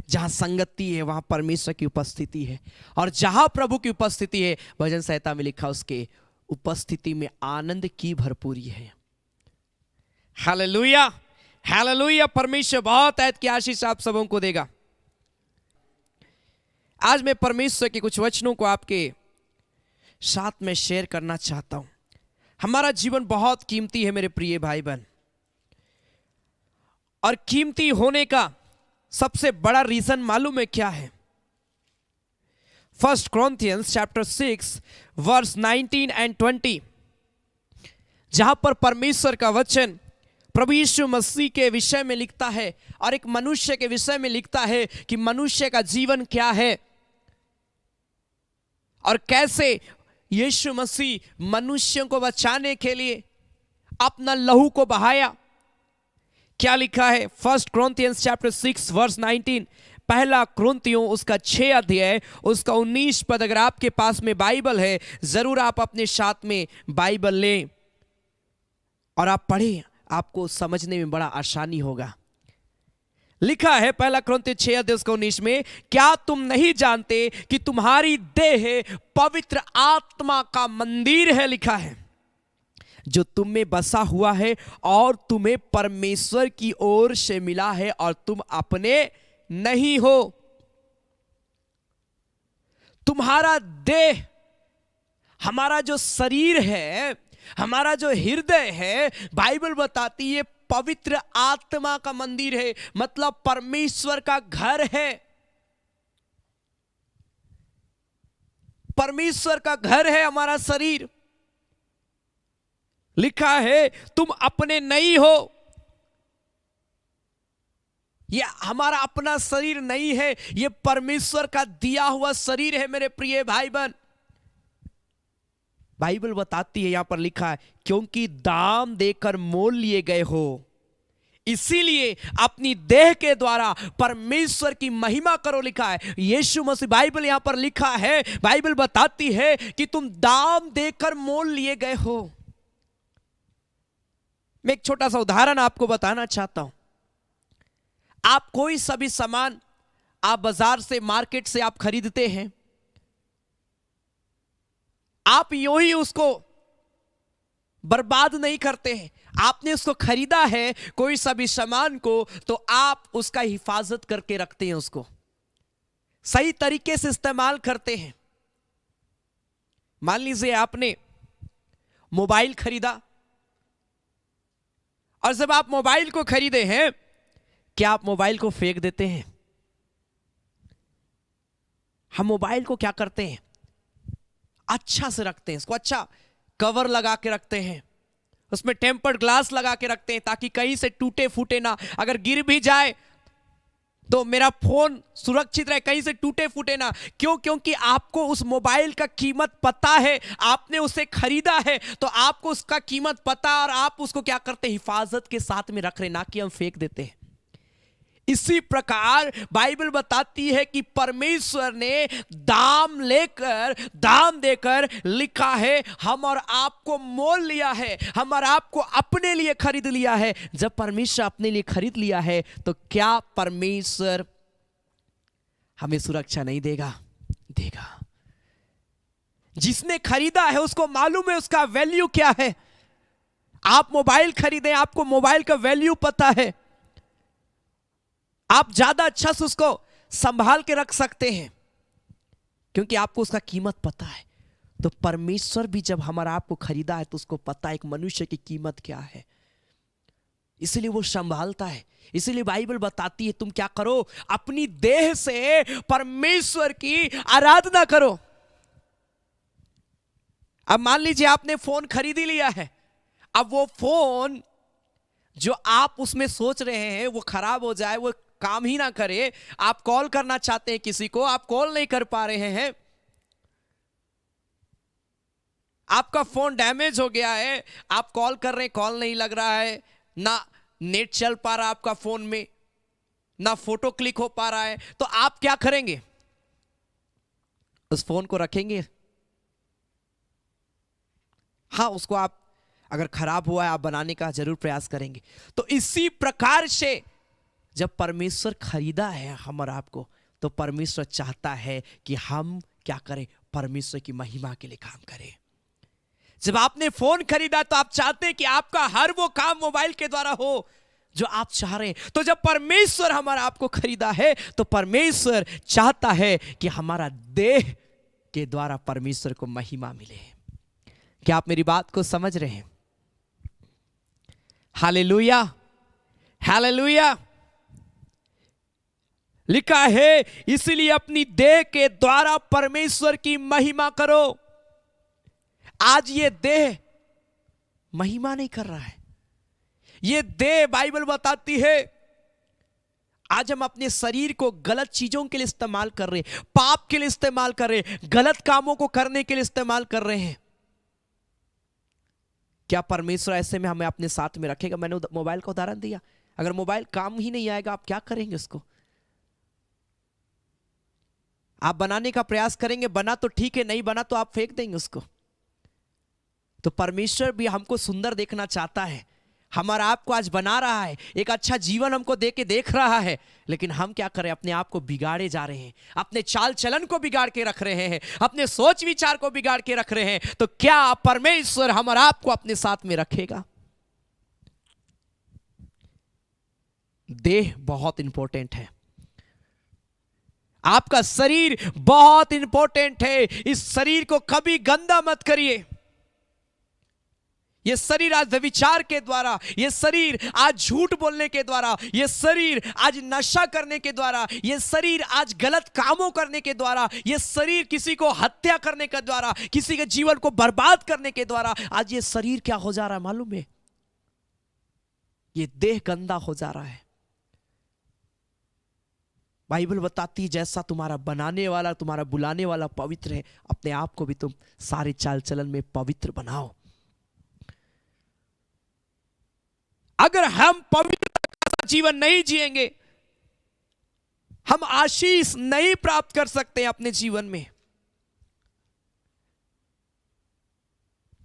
जहां संगति है, वहां परमेश्वर की उपस्थिति है। और जहां प्रभु की उपस्थिति है, भजन संहिता में लिखा उसके उपस्थिति में आनंद की भरपूरी है। Hallelujah hallelujah. परमेश्वर बहुत ऐद की आशीष आप सबों को देगा। आज मैं परमेश्वर के कुछ वचनों को आपके साथ में शेयर करना चाहता हूं। हमारा जीवन बहुत कीमती है मेरे प्रिय भाई बहन, और कीमती होने का सबसे बड़ा रीजन मालूम है क्या है? 1 Corinthians chapter 6 verse 19 and 20, जहां पर परमेश्वर का वचन प्रभु यीशु मसीह के विषय में लिखता है और एक मनुष्य के विषय में लिखता है कि मनुष्य का जीवन क्या है और कैसे यीशु मसीह मनुष्यों को बचाने के लिए अपना लहू को बहाया क्या लिखा है? 1 Corinthians chapter 6 verse 19, पहला कुरिन्थियों उसका 6 अध्याय उसका 19 पद। अगर आपके पास में बाइबल है जरूर आप अपने साथ में बाइबल लें और आप पढ़ें, आपको समझने में बड़ा आसानी होगा। लिखा है पहला कुरिन्थियों 6 अध्याय उसका 19 में, क्या तुम नहीं जानते कि तुम्हारी देह पवित्र आत्मा का मंदिर है, लिखा है, जो तुम में बसा हुआ है और तुम्हें परमेश्वर की ओर से मिला है और तुम अपने नहीं हो। तुम्हारा देह, हमारा जो शरीर है, हमारा जो हृदय है, बाइबल बताती है पवित्र आत्मा का मंदिर है, मतलब परमेश्वर का घर है। परमेश्वर का घर है हमारा शरीर। लिखा है तुम अपने नहीं हो। यह हमारा अपना शरीर नहीं है, यह परमेश्वर का दिया हुआ शरीर है मेरे प्रिय भाई बहन। बाइबल बताती है, यहां पर लिखा है, क्योंकि दाम देकर मोल लिए गए हो, इसीलिए अपनी देह के द्वारा परमेश्वर की महिमा करो, लिखा है यीशु मसीह। बाइबल यहां पर लिखा है, बाइबल बताती है कि तुम दाम देकर मोल लिए गए हो। मैं एक छोटा सा उदाहरण आपको बताना चाहता हूं। आप कोई सा भी सामान आप बाजार से, मार्केट से आप खरीदते हैं, आप यूं ही उसको बर्बाद नहीं करते हैं। आपने उसको खरीदा है कोई सा भी सामान को, तो आप उसका हिफाजत करके रखते हैं, उसको सही तरीके से इस्तेमाल करते हैं। मान लीजिए आपने मोबाइल खरीदा, और जब आप मोबाइल को खरीदे हैं, क्या आप मोबाइल को फेंक देते हैं? हम मोबाइल को क्या करते हैं? अच्छा से रखते हैं, इसको अच्छा कवर लगा के रखते हैं, उसमें टेम्पर्ड ग्लास लगा के रखते हैं ताकि कहीं से टूटे फूटे ना, अगर गिर भी जाए तो मेरा फोन सुरक्षित रहे, कहीं से टूटे फूटे ना। क्यों? क्योंकि आपको उस मोबाइल का कीमत पता है, आपने उसे खरीदा है, तो आपको उसका कीमत पता, और आप उसको क्या करते हैं? हिफाजत के साथ में रख रहे, ना कि हम फेंक देते हैं। इसी प्रकार बाइबल बताती है कि परमेश्वर ने दाम देकर लिखा है, हम और आपको मोल लिया है, हम और आपको अपने लिए खरीद लिया है। जब परमेश्वर अपने लिए खरीद लिया है, तो क्या परमेश्वर हमें सुरक्षा नहीं देगा? देगा। जिसने खरीदा है उसको मालूम है उसका वैल्यू क्या है। आप मोबाइल खरीदे, आपको मोबाइल का वैल्यू पता है, आप ज्यादा अच्छा से उसको संभाल के रख सकते हैं क्योंकि आपको उसका कीमत पता है। तो परमेश्वर भी जब हमारा आपको खरीदा है तो उसको पता है एक मनुष्य की कीमत क्या है, इसलिए वो संभालता है। इसलिए बाइबल बताती है तुम क्या करो? अपनी देह से परमेश्वर की आराधना करो। अब मान लीजिए आपने फोन खरीद ही लिया है, अब वो फोन जो आप उसमें सोच रहे हैं वो खराब हो जाए, वो काम ही ना करे, आप कॉल करना चाहते हैं किसी को, आप कॉल नहीं कर पा रहे हैं, आपका फोन डैमेज हो गया है, आप कॉल कर रहे हैं, कॉल नहीं लग रहा है, ना नेट चल पा रहा आपका फोन में, ना फोटो क्लिक हो पा रहा है, तो आप क्या करेंगे? उस फोन को रखेंगे? हाँ, उसको आप अगर खराब हुआ है आप बनाने का जरूर प्रयास करेंगे। तो इसी प्रकार से जब परमेश्वर खरीदा है हम और आपको, तो परमेश्वर चाहता है कि हम क्या करें? परमेश्वर की महिमा के लिए काम करें। जब आपने फोन खरीदा तो आप चाहते हैं कि आपका हर वो काम मोबाइल के द्वारा हो जो आप चाह रहे हैं। तो जब परमेश्वर हमारा आपको खरीदा है तो परमेश्वर चाहता है कि हमारा देह के द्वारा परमेश्वर को महिमा मिले। क्या आप मेरी बात को समझ रहे हैं? Hallelujah, hallelujah. लिखा है इसलिए अपनी देह के द्वारा परमेश्वर की महिमा करो। आज ये देह महिमा नहीं कर रहा है, ये देह बाइबल बताती है आज हम अपने शरीर को गलत चीजों के लिए इस्तेमाल कर रहे हैं, पाप के लिए इस्तेमाल कर रहे हैं, गलत कामों को करने के लिए इस्तेमाल कर रहे हैं। क्या परमेश्वर ऐसे में हमें अपने साथ में रखेगा? मैंने मोबाइल का उदाहरण दिया, अगर मोबाइल काम ही नहीं आएगा, आप क्या करेंगे उसको? आप बनाने का प्रयास करेंगे, बना तो ठीक है, नहीं बना तो आप फेंक देंगे उसको। तो परमेश्वर भी हमको सुंदर देखना चाहता है, हमारा आपको आज बना रहा है, एक अच्छा जीवन हमको दे के देख रहा है, लेकिन हम क्या करें? अपने आप को बिगाड़े जा रहे हैं, अपने चाल चलन को बिगाड़ के रख रहे हैं, अपने सोच विचार को बिगाड़ के रख रहे हैं। तो क्या परमेश्वर हमारा आपको अपने साथ में रखेगा? देह बहुत इंपॉर्टेंट है, आपका शरीर बहुत इंपॉर्टेंट है। इस शरीर को कभी गंदा मत करिए। ये शरीर आज व्यभिचार के द्वारा, ये शरीर आज झूठ बोलने के द्वारा, ये शरीर आज नशा करने के द्वारा, ये शरीर आज गलत कामों करने के द्वारा, ये शरीर किसी को हत्या करने के द्वारा, किसी के जीवन को बर्बाद करने के द्वारा, आज ये शरीर क्या हो जा रहा है मालूम है? ये देह गंदा हो जा रहा है। बाइबल बताती है जैसा तुम्हारा बनाने वाला, तुम्हारा बुलाने वाला पवित्र है, अपने आप को भी तुम सारे चाल चलन में पवित्र बनाओ। अगर हम पवित्र जीवन नहीं जिएंगे, हम आशीष नहीं प्राप्त कर सकते अपने जीवन में।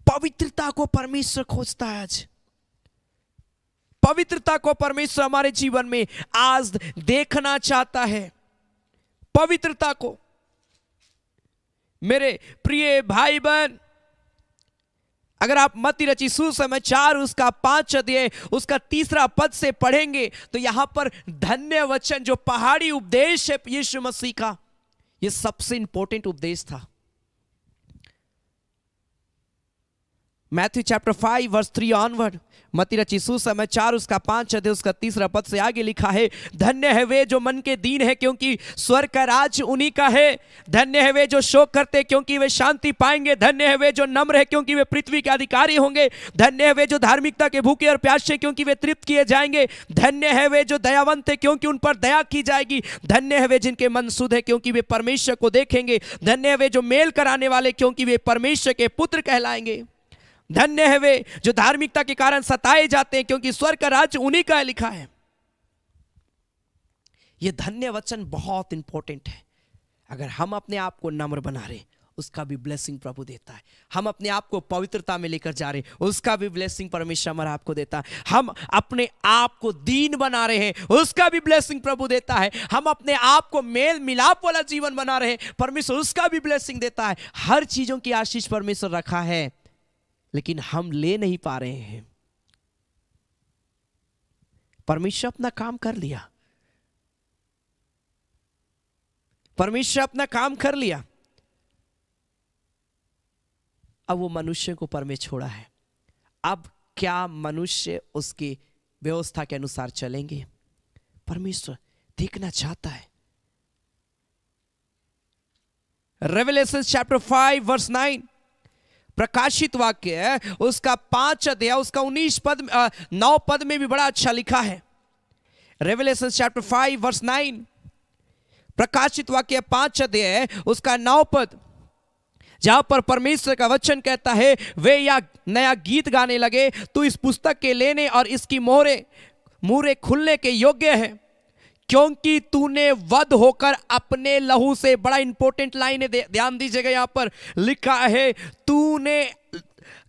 पवित्रता को परमेश्वर खोजता है आज। पवित्रता को परमेश्वर हमारे जीवन में आज देखना चाहता है, पवित्रता को। मेरे प्रिय भाई बहन, अगर आप मत्ती रची सुसमाचार उसका 5 अध्याय उसका 3 पद से पढ़ेंगे तो यहां पर धन्य वचन, जो पहाड़ी उपदेश है यीशु मसीह का, यह सबसे इंपॉर्टेंट उपदेश था। मैथ्यू चैप्टर 5 वर्स 3 ऑनवर्ड, मत्ती रची सुसमाचार उसका 5 अध्याय उसका 3 पद से आगे लिखा है, धन्य है वे जो मन के दीन है क्योंकि स्वर्ग का राज्य उन्हीं का है। धन्य है वे जो शोक करते क्योंकि वे शांति पाएंगे। धन्य है वे जो नम्र है क्योंकि वे पृथ्वी के अधिकारी होंगे। धन्य है वे जो धार्मिकता के भूखे और प्यासे क्योंकि वे तृप्त किए जाएंगे। धन्य है वे जो दयावंत है क्योंकि उन पर दया की जाएगी। धन्य है वे जिनके मन शुद्ध है क्योंकि वे परमेश्वर को देखेंगे। धन्य है वे जो मेल कराने वाले क्योंकि वे परमेश्वर के पुत्र कहलाएंगे। धन्य है वे जो धार्मिकता के कारण सताए जाते हैं क्योंकि स्वर्ग का राज्य उन्हीं का है, लिखा है। यह धन्य वचन बहुत इंपॉर्टेंट है। अगर हम अपने आप को नम्र बना रहे, उसका भी ब्लेसिंग प्रभु देता है। हम अपने आप को पवित्रता में लेकर जा रहे, उसका भी ब्लेसिंग परमेश्वर हमारा आपको देता है। हम अपने आप को दीन बना रहे हैं, उसका भी ब्लेसिंग प्रभु देता है। हम अपने आप को मेल मिलाप वाला जीवन बना रहे हैं, परमेश्वर उसका भी ब्लेसिंग देता है। हर चीजों की आशीष परमेश्वर रखा है, लेकिन हम ले नहीं पा रहे हैं। परमेश्वर अपना काम कर लिया, परमेश्वर अपना काम कर लिया। अब वो मनुष्य को पर में छोड़ा है। अब क्या मनुष्य उसकी व्यवस्था के अनुसार चलेंगे? परमेश्वर देखना चाहता है। रेवलेशन चैप्टर 5 वर्स 9, प्रकाशित वाक्य उसका 5 अध्याय उसका 9 पद में भी बड़ा अच्छा लिखा है। रेवलेशन चैप्टर 5 वर्स 9, प्रकाशित वाक्य 5 अध्याय उसका 9 पद, जहां पर परमेश्वर का वचन कहता है, वे या नया गीत गाने लगे, तू इस पुस्तक के लेने और इसकी मोहरे खुलने के योग्य है, क्योंकि तूने वध होकर अपने लहू से। बड़ा इंपॉर्टेंट लाइन है, ध्यान दीजिएगा। यहां पर लिखा है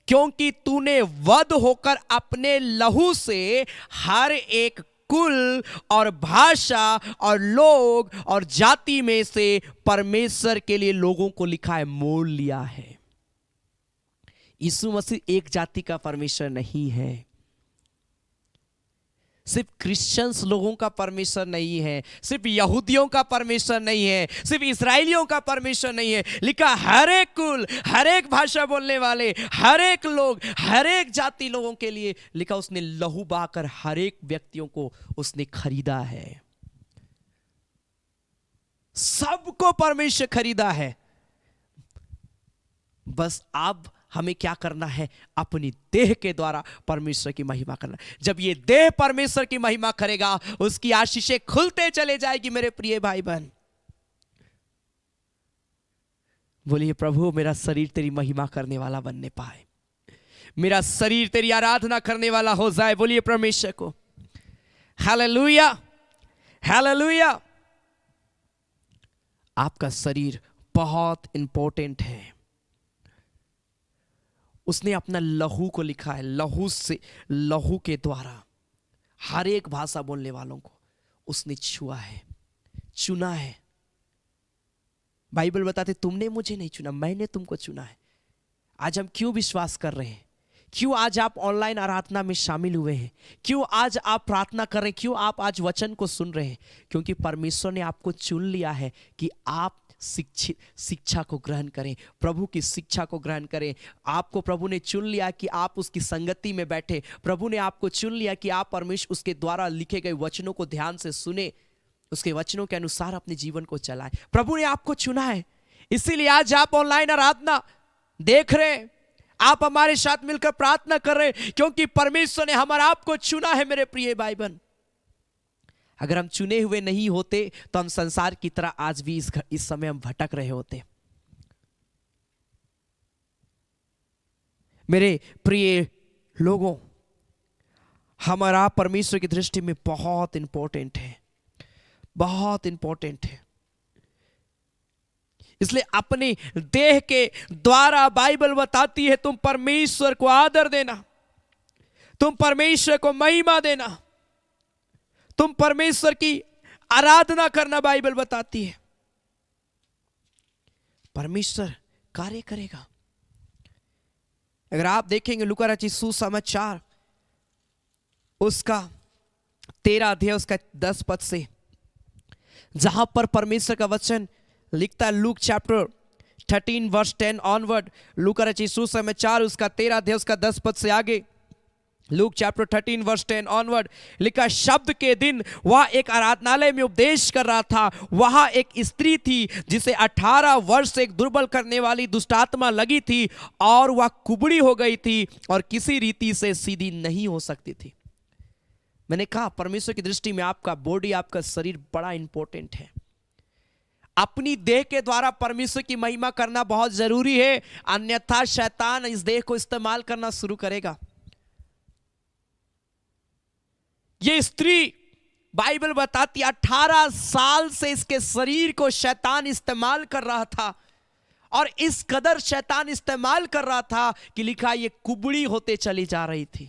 क्योंकि तूने वध होकर अपने लहू से हर एक कुल और भाषा और लोग और जाति में से परमेश्वर के लिए लोगों को लिखा है, मोल लिया है। यीशु मसीह एक जाति का परमेश्वर नहीं है, सिर्फ क्रिश्चियंस लोगों का परमेश्वर नहीं है, सिर्फ यहूदियों का परमेश्वर नहीं है, सिर्फ इस्राएलियों का परमेश्वर नहीं है। लिखा हर एक कुल, हर एक भाषा बोलने वाले, हर एक लोग, हर एक जाति लोगों के लिए लिखा। उसने लहू बहाकर हर एक व्यक्तियों को उसने खरीदा है। सबको परमेश्वर खरीदा है। बस अब हमें क्या करना है? अपनी देह के द्वारा परमेश्वर की महिमा करना। जब ये देह परमेश्वर की महिमा करेगा, उसकी आशीषें खुलते चले जाएगी। मेरे प्रिय भाई बहन, बोलिए, प्रभु मेरा शरीर तेरी महिमा करने वाला बनने पाए, मेरा शरीर तेरी आराधना करने वाला हो जाए। बोलिए परमेश्वर को। Hallelujah, hallelujah. आपका शरीर बहुत इंपॉर्टेंट है। उसने अपना लहू को लिखा है, लहू से, लहू के द्वारा हर एक भाषा बोलने वालों को उसने छुआ है, चुना है। बाइबल बताते तुमने मुझे नहीं चुना, मैंने तुमको चुना है। आज हम क्यों विश्वास कर रहे हैं? क्यों आज आप ऑनलाइन आराधना में शामिल हुए हैं? क्यों आज आप प्रार्थना कर रहे हैं? क्यों आप आज वचन को सुन रहे हैं? क्योंकि परमेश्वर ने आपको चुन लिया है कि आप शिक्षा को ग्रहण करें, प्रभु की शिक्षा को ग्रहण करें। आपको प्रभु ने चुन लिया कि आप उसकी संगति में बैठे। प्रभु ने आपको चुन लिया कि आप परमेश्वर उसके द्वारा लिखे गए वचनों को ध्यान से सुने, उसके वचनों के अनुसार अपने जीवन को चलाएं। प्रभु ने आपको चुना है, इसीलिए आज आप ऑनलाइन आराधना देख रहे हैं, आप हमारे साथ मिलकर प्रार्थना कर रहे हैं, क्योंकि परमेश्वर ने हमारा आपको चुना है। मेरे प्रिय भाई बहन, अगर हम चुने हुए नहीं होते तो हम संसार की तरह आज भी इस समय हम भटक रहे होते। मेरे प्रिय लोगों, हमारा परमेश्वर की दृष्टि में बहुत इंपॉर्टेंट है, बहुत इंपॉर्टेंट है। इसलिए अपने देह के द्वारा बाइबल बताती है तुम परमेश्वर को आदर देना, तुम परमेश्वर को महिमा देना, तुम परमेश्वर की आराधना करना। बाइबल बताती है परमेश्वर कार्य करेगा। अगर आप देखेंगे लूका रचित सुसमाचार उसका 13 अध्याय उसका 10 पद से, जहां पर परमेश्वर का वचन लिखता है, लूक चैप्टर 13 वर्स 10 ऑनवर्ड, लूका रचित सुसमाचार उसका 13 अध्याय उसका 10 पद से आगे, लूक चैप्टर 13 वर्स 10 ऑनवर्ड लिखा, शब्द के दिन वह एक आराधनालय में उपदेश कर रहा था। वहां एक स्त्री थी जिसे 18 वर्ष से एक दुर्बल करने वाली दुष्टात्मा लगी थी और वह कुबड़ी हो गई थी और किसी रीति से सीधी नहीं हो सकती थी। मैंने कहा परमेश्वर की दृष्टि में आपका बॉडी, आपका शरीर बड़ा इंपॉर्टेंट है। अपनी देह के द्वारा परमेश्वर की महिमा करना बहुत जरूरी है, अन्यथा शैतान इस देह को इस्तेमाल करना शुरू करेगा। ये स्त्री, बाइबल बताती 18 साल से इसके शरीर को शैतान इस्तेमाल कर रहा था, और इस कदर शैतान इस्तेमाल कर रहा था कि लिखा ये कुबड़ी होते चली जा रही थी,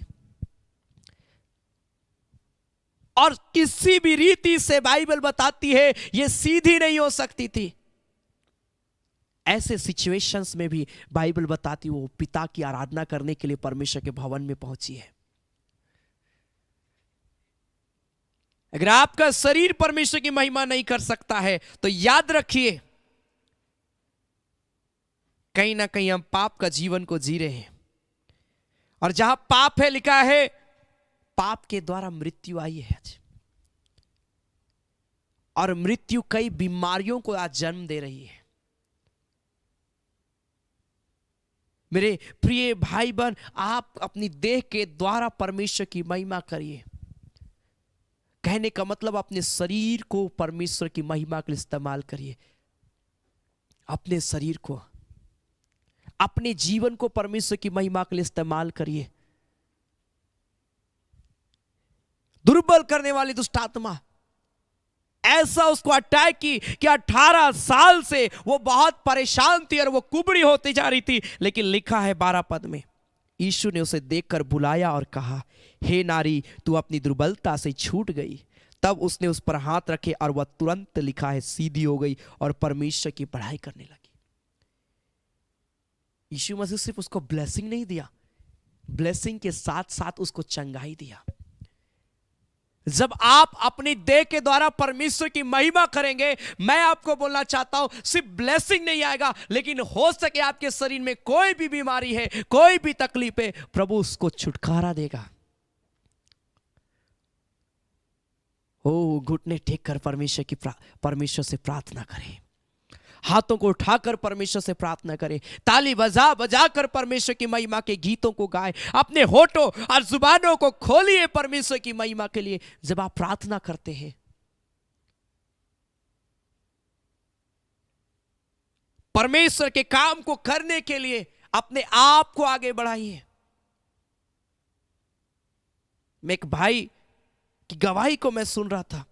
और किसी भी रीति से बाइबल बताती है ये सीधी नहीं हो सकती थी। ऐसे सिचुएशंस में भी बाइबल बताती वो पिता की आराधना करने के लिए परमेश्वर के भवन में पहुंची है। अगर आपका शरीर परमेश्वर की महिमा नहीं कर सकता है तो याद रखिए कहीं ना कहीं हम पाप का जीवन को जी रहे हैं, और जहां पाप है लिखा है पाप के द्वारा मृत्यु आई है आज, और मृत्यु कई बीमारियों को आज जन्म दे रही है। मेरे प्रिय भाई बहन, आप अपनी देह के द्वारा परमेश्वर की महिमा करिए। कहने का मतलब अपने शरीर को परमेश्वर की महिमा के लिए इस्तेमाल करिए। अपने शरीर को, अपने जीवन को परमेश्वर की महिमा के लिए इस्तेमाल करिए। दुर्बल करने वाली दुष्टात्मा ऐसा उसको अटैक की कि 18 साल से वो बहुत परेशान थी और वो कुबड़ी होती जा रही थी। लेकिन लिखा है 12 पद में, यीशु ने उसे देखकर बुलाया और कहा, हे नारी, तू अपनी दुर्बलता से छूट गई। तब उसने उस पर हाथ रखे और वह तुरंत, लिखा है, सीधी हो गई और परमेश्वर की पढ़ाई करने लगी। यीशु मसीह सिर्फ उसको ब्लेसिंग नहीं दिया, ब्लेसिंग के साथ साथ उसको चंगाई दिया। जब आप अपनी देह के द्वारा परमेश्वर की महिमा करेंगे, मैं आपको बोलना चाहता हूं सिर्फ ब्लेसिंग नहीं आएगा, लेकिन हो सके आपके शरीर में कोई भी बीमारी है, कोई भी तकलीफ है, प्रभु उसको छुटकारा देगा। ओ घुटने टेक कर परमेश्वर से प्रार्थना करें, हाथों को उठाकर परमेश्वर से प्रार्थना करें, ताली बजा बजा कर परमेश्वर की महिमा के गीतों को गाएं, अपने होठों और जुबानों को खोलिए परमेश्वर की महिमा के लिए। जब आप प्रार्थना करते हैं, परमेश्वर के काम को करने के लिए अपने आप को आगे बढ़ाइए। मैं एक भाई कि गवाही को मैं सुन रहा था।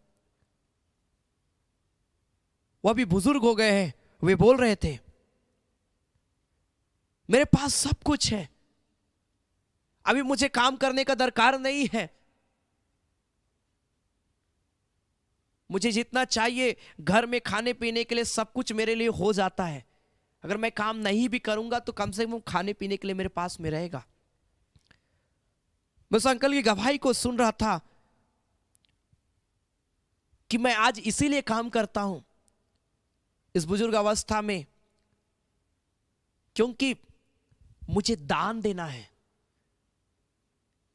वो अभी बुजुर्ग हो गए हैं, वे बोल रहे थे मेरे पास सब कुछ है, अभी मुझे काम करने का दरकार नहीं है, मुझे जितना चाहिए घर में खाने पीने के लिए सब कुछ मेरे लिए हो जाता है, अगर मैं काम नहीं भी करूंगा तो कम से कम खाने पीने के लिए मेरे पास में रहेगा। मैं उस अंकल की गवाही को सुन रहा था कि मैं आज इसीलिए काम करता हूं इस बुजुर्ग अवस्था में, क्योंकि मुझे दान देना है।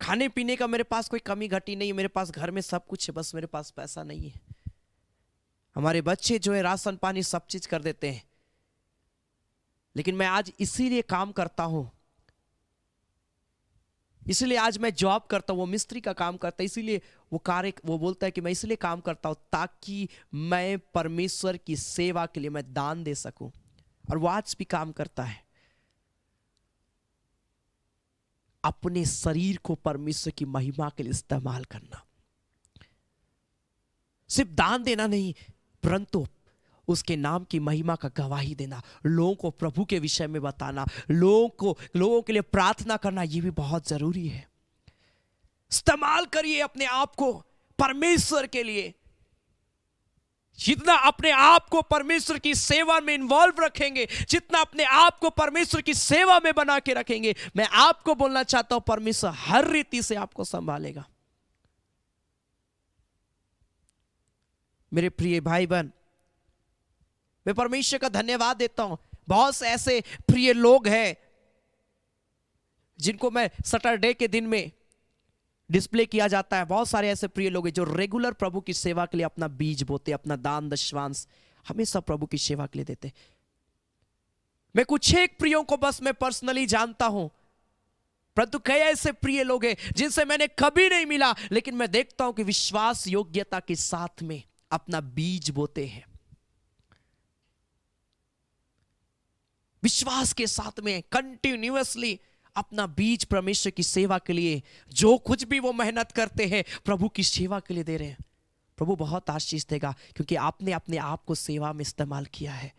खाने पीने का मेरे पास कोई कमी घटी नहीं है, मेरे पास घर में सब कुछ है, बस मेरे पास पैसा नहीं है। हमारे बच्चे जो है राशन पानी सब चीज कर देते हैं, लेकिन मैं आज इसीलिए काम करता हूं, इसलिए आज मैं जॉब करता हूं, वो मिस्त्री का काम करता है, इसीलिए वो बोलता है कि मैं इसलिए काम करता हूं ताकि मैं परमेश्वर की सेवा के लिए मैं दान दे सकूं। और वो आज भी काम करता है। अपने शरीर को परमेश्वर की महिमा के लिए इस्तेमाल करना, सिर्फ दान देना नहीं, परंतु उसके नाम की महिमा का गवाही देना, लोगों को प्रभु के विषय में बताना, लोगों के लिए प्रार्थना करना, यह भी बहुत जरूरी है। इस्तेमाल करिए अपने आप को परमेश्वर के लिए। जितना अपने आप को परमेश्वर की सेवा में इन्वॉल्व रखेंगे, जितना अपने आप को परमेश्वर की सेवा में बना के रखेंगे, मैं आपको बोलना चाहता हूं परमेश्वर हर रीति से आपको संभालेगा। मेरे प्रिय भाई बहन, मैं परमेश्वर का धन्यवाद देता हूं। बहुत से ऐसे प्रिय लोग हैं जिनको मैं सैटरडे के दिन में डिस्प्ले किया जाता है। बहुत सारे ऐसे प्रिय लोग हैं जो रेगुलर प्रभु की सेवा के लिए अपना बीज बोते, अपना दान दशवांश हमेशा प्रभु की सेवा के लिए देते। मैं कुछ एक प्रियों को बस मैं पर्सनली जानता हूं, परंतु कई ऐसे प्रिय लोग हैं जिनसे मैंने कभी नहीं मिला, लेकिन मैं देखता हूं कि विश्वास योग्यता के साथ में अपना बीज बोते हैं, विश्वास के साथ में कंटिन्यूअसली अपना बीज परमेश्वर की सेवा के लिए, जो कुछ भी वो मेहनत करते हैं प्रभु की सेवा के लिए दे रहे हैं। प्रभु बहुत आशीष देगा, क्योंकि आपने अपने आप को सेवा में इस्तेमाल किया है।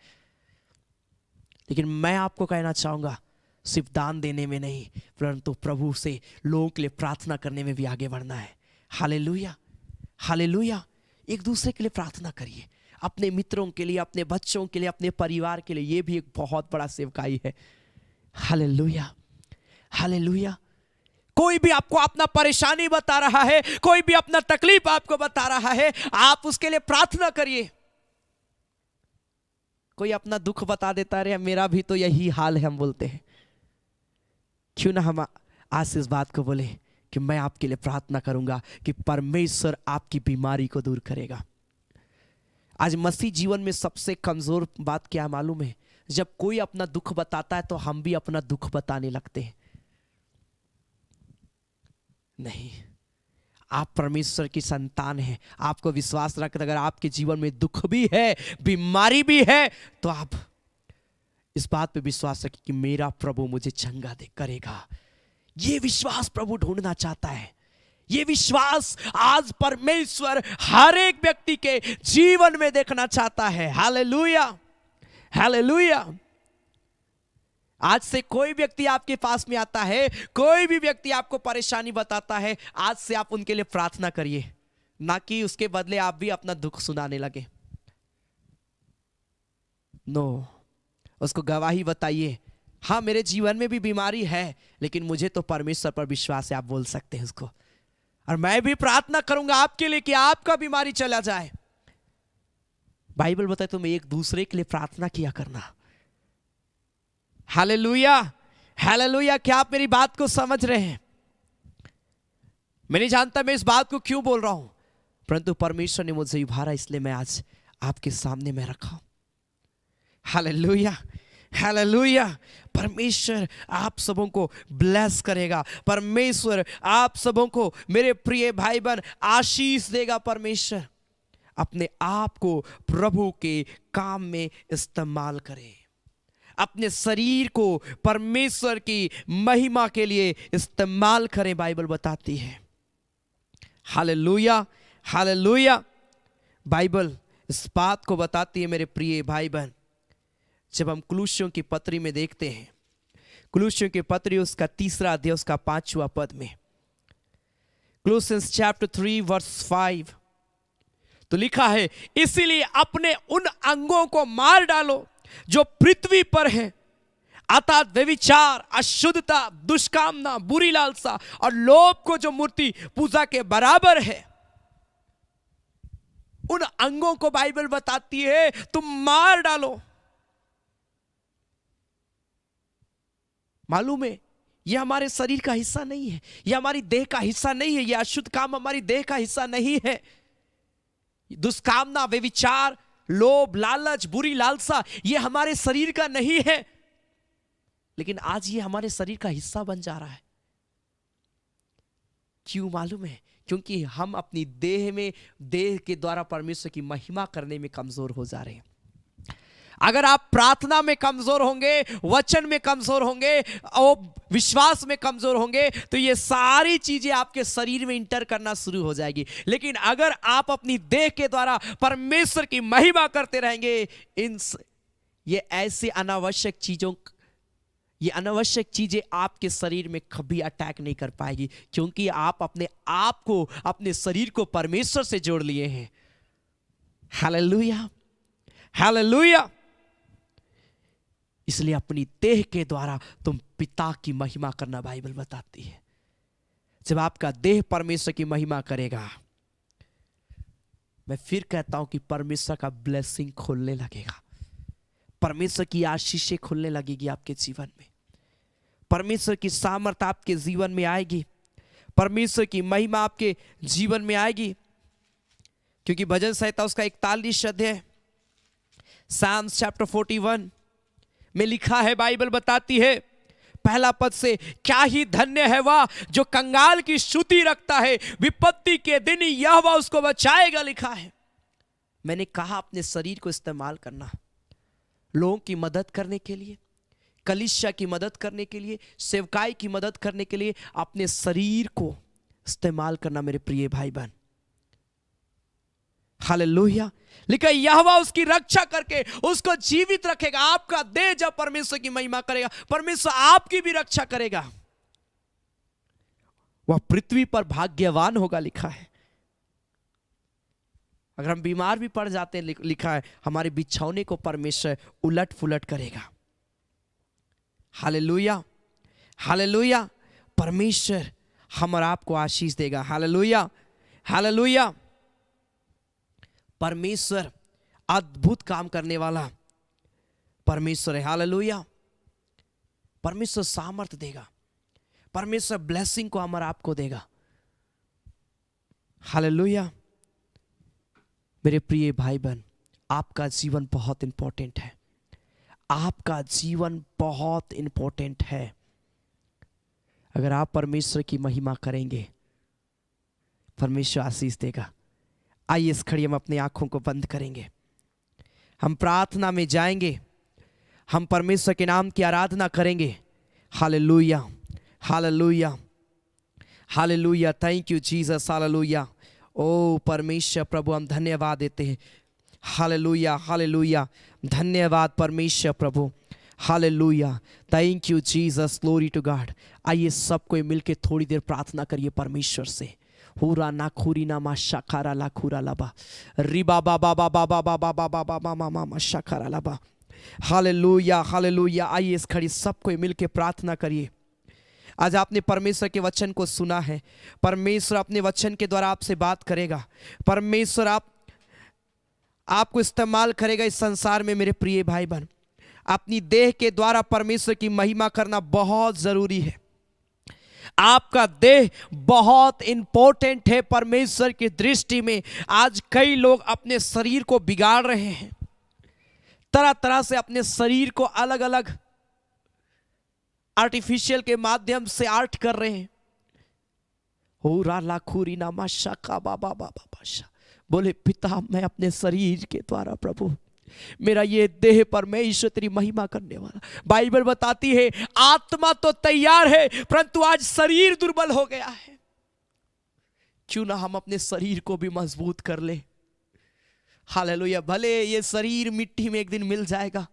लेकिन मैं आपको कहना चाहूंगा, सिर्फ दान देने में नहीं, परंतु प्रभु से लोगों के लिए प्रार्थना करने में भी आगे बढ़ना है। Hallelujah, hallelujah. एक दूसरे के लिए प्रार्थना करिए, अपने मित्रों के लिए, अपने बच्चों के लिए, अपने परिवार के लिए। यह भी एक बहुत बड़ा सेवकाई है। Hallelujah, hallelujah. कोई भी आपको अपना परेशानी बता रहा है, कोई भी अपना तकलीफ आपको बता रहा है, आप उसके लिए प्रार्थना करिए। कोई अपना दुख बता देता है, मेरा भी तो यही हाल है, हम बोलते हैं। क्यों ना हम आज इस बात को बोले कि मैं आपके लिए प्रार्थना करूंगा कि परमेश्वर आपकी बीमारी को दूर करेगा। आज मसीह जीवन में सबसे कमजोर बात क्या मालूम है? जब कोई अपना दुख बताता है तो हम भी अपना दुख बताने लगते हैं। नहीं, आप परमेश्वर की संतान हैं। आपको विश्वास रखते, अगर आपके जीवन में दुख भी है, बीमारी भी है, तो आप इस बात पे विश्वास रखें कि मेरा प्रभु मुझे चंगा करेगा। ये विश्वास प्रभु ढूंढना चाहता है। ये विश्वास आज परमेश्वर हर एक व्यक्ति के जीवन में देखना चाहता है। Hallelujah, hallelujah. आज से कोई व्यक्ति आपके पास में आता है, कोई भी व्यक्ति आपको परेशानी बताता है, आज से आप उनके लिए प्रार्थना करिए, ना कि उसके बदले आप भी अपना दुख सुनाने लगे। नो, उसको गवाही बताइए, हाँ मेरे जीवन में भी बीमारी है, लेकिन मुझे तो परमेश्वर पर विश्वास है। आप बोल सकते हैं उसको, और मैं भी प्रार्थना करूंगा आपके लिए कि आपका बीमारी चला जाए। बाइबल बताए तुम एक दूसरे के लिए प्रार्थना किया करना। Hallelujah, hallelujah. क्या आप मेरी बात को समझ रहे हैं? मैं नहीं जानता मैं इस बात को क्यों बोल रहा हूं, परंतु परमेश्वर ने मुझे उभारा, इसलिए मैं आज आपके सामने में रखा। Hallelujah, hallelujah. परमेश्वर आप सबों को ब्लेस करेगा। परमेश्वर आप सबों को, मेरे प्रिय भाई बहन, आशीष देगा। परमेश्वर अपने आप को प्रभु के काम में इस्तेमाल करें, अपने शरीर को परमेश्वर की महिमा के लिए इस्तेमाल करें। बाइबल बताती है। Hallelujah, hallelujah. बाइबल इस बात को बताती है मेरे प्रिय भाई बहन, जब हम कुलुस्सियों की पत्री में देखते हैं, कुलुस्सियों की पत्री उसका 3 अध्याय उसका 5वां पद में, Colossians chapter 3 verse 5, तो लिखा है, इसीलिए अपने उन अंगों को मार डालो जो पृथ्वी पर है, अर्थात व्यभिचार, अशुद्धता, दुष्कामना, बुरी लालसा और लोभ को जो मूर्ति पूजा के बराबर है। उन अंगों को बाइबल बताती है तुम मार डालो। मालूम है, यह हमारे शरीर का हिस्सा नहीं है, यह हमारी देह का हिस्सा नहीं है, यह अशुद्ध काम हमारी देह का हिस्सा नहीं है। दुष्कामना, व्यभिचार, लोभ, लालच, बुरी लालसा, यह हमारे शरीर का नहीं है, लेकिन आज ये हमारे शरीर का हिस्सा बन जा रहा है। क्यों मालूम है? क्योंकि हम अपनी देह में, देह के द्वारा परमेश्वर की महिमा करने में कमजोर हो जा रहे हैं। अगर आप प्रार्थना में कमजोर होंगे, वचन में कमजोर होंगे और विश्वास में कमजोर होंगे, तो ये सारी चीजें आपके शरीर में इंटर करना शुरू हो जाएगी। लेकिन अगर आप अपनी देह के द्वारा परमेश्वर की महिमा करते रहेंगे, ये ऐसे अनावश्यक चीजें आपके शरीर में कभी अटैक नहीं कर पाएगी, क्योंकि आप अपने आप को, अपने शरीर को परमेश्वर से जोड़ लिए हैं। Hallelujah, hallelujah. इसलिए अपनी देह के द्वारा तुम पिता की महिमा करना बाइबल बताती है। जब आपका देह परमेश्वर की महिमा करेगा, मैं फिर कहता हूं कि परमेश्वर का ब्लेसिंग खुलने लगेगा, परमेश्वर की आशीषें खुलने लगेगी आपके जीवन में, परमेश्वर की सामर्थ आपके जीवन में आएगी, परमेश्वर की महिमा आपके जीवन में आएगी। क्योंकि भजन संहिता उसका 41 अध्याय, Psalms chapter 41 में लिखा है, बाइबल बताती है पहला पद से, क्या ही धन्य है वह जो कंगाल की स्तुति रखता है, विपत्ति के दिन यहोवा उसको बचाएगा, लिखा है। मैंने कहा अपने शरीर को इस्तेमाल करना, लोगों की मदद करने के लिए, कलीसिया की मदद करने के लिए, सेवकाई की मदद करने के लिए अपने शरीर को इस्तेमाल करना मेरे प्रिय भाई बहन। हालेलुया। लिखा यहोवा उसकी रक्षा करके उसको जीवित रखेगा। आपका देह जब परमेश्वर की महिमा करेगा, परमेश्वर आपकी भी रक्षा करेगा। वह पृथ्वी पर भाग्यवान होगा, लिखा है। अगर हम बीमार भी पड़ जाते हैं, लिखा है हमारे बिछौने को परमेश्वर उलट पुलट करेगा। Hallelujah, hallelujah. परमेश्वर हम और आपको आशीष देगा। Hallelujah, hallelujah. परमेश्वर अद्भुत काम करने वाला परमेश्वर है। हालेलुया। परमेश्वर सामर्थ देगा, परमेश्वर ब्लेसिंग को हम और आपको देगा। हालेलुया। मेरे प्रिय भाई बहन, आपका जीवन बहुत इंपॉर्टेंट है, आपका जीवन बहुत इंपॉर्टेंट है। अगर आप परमेश्वर की महिमा करेंगे, परमेश्वर आशीष देगा। आइए इस घड़ी हम अपनी आंखों को बंद करेंगे, हम प्रार्थना में जाएंगे, हम परमेश्वर के नाम की आराधना करेंगे। Hallelujah, hallelujah, hallelujah. Thank you Jesus. Hallelujah. ओ परमेश्वर प्रभु, हम धन्यवाद देते हैं। Hallelujah, hallelujah. धन्यवाद परमेश्वर प्रभु। Hallelujah. Thank you Jesus. Glory to God. आइए सब कोई मिलके थोड़ी देर प्रार्थना करिए परमेश्वर से। हुरा ना खुरी ना मा शाखारा ला खुरा लाबा रिबा बाबा बाबा बाबा बाबा बाबा मामा मामा शाखारा लाबा। Hallelujah, hallelujah. आइए इस घड़ी सब कोई मिलके प्रार्थना करिए। आज आपने परमेश्वर के वचन को सुना है, परमेश्वर अपने वचन के द्वारा आपसे बात करेगा। परमेश्वर आपको इस्तेमाल करेगा इस संसार में। मेरे प्रिय भाई बहन, अपनी देह के द्वारा परमेश्वर की महिमा करना बहुत जरूरी है। आपका देह बहुत इंपॉर्टेंट है परमेश्वर की दृष्टि में। आज कई लोग अपने शरीर को बिगाड़ रहे हैं, तरह तरह से अपने शरीर को अलग अलग आर्टिफिशियल के माध्यम से आर्ट कर रहे हैं। हो रा लाखुरी नामा शाखा बाबा बाबा शा। बोले पिता, मैं अपने शरीर के द्वारा प्रभु, मेरा ये देह परमेश्वर तेरी महिमा करने वाला। बाइबल बताती है आत्मा तो तैयार है, परंतु आज शरीर दुर्बल हो गया है। क्यों ना हम अपने शरीर को भी मजबूत कर ले। हालेलुया। भले ये शरीर मिट्टी में एक दिन मिल जाएगा,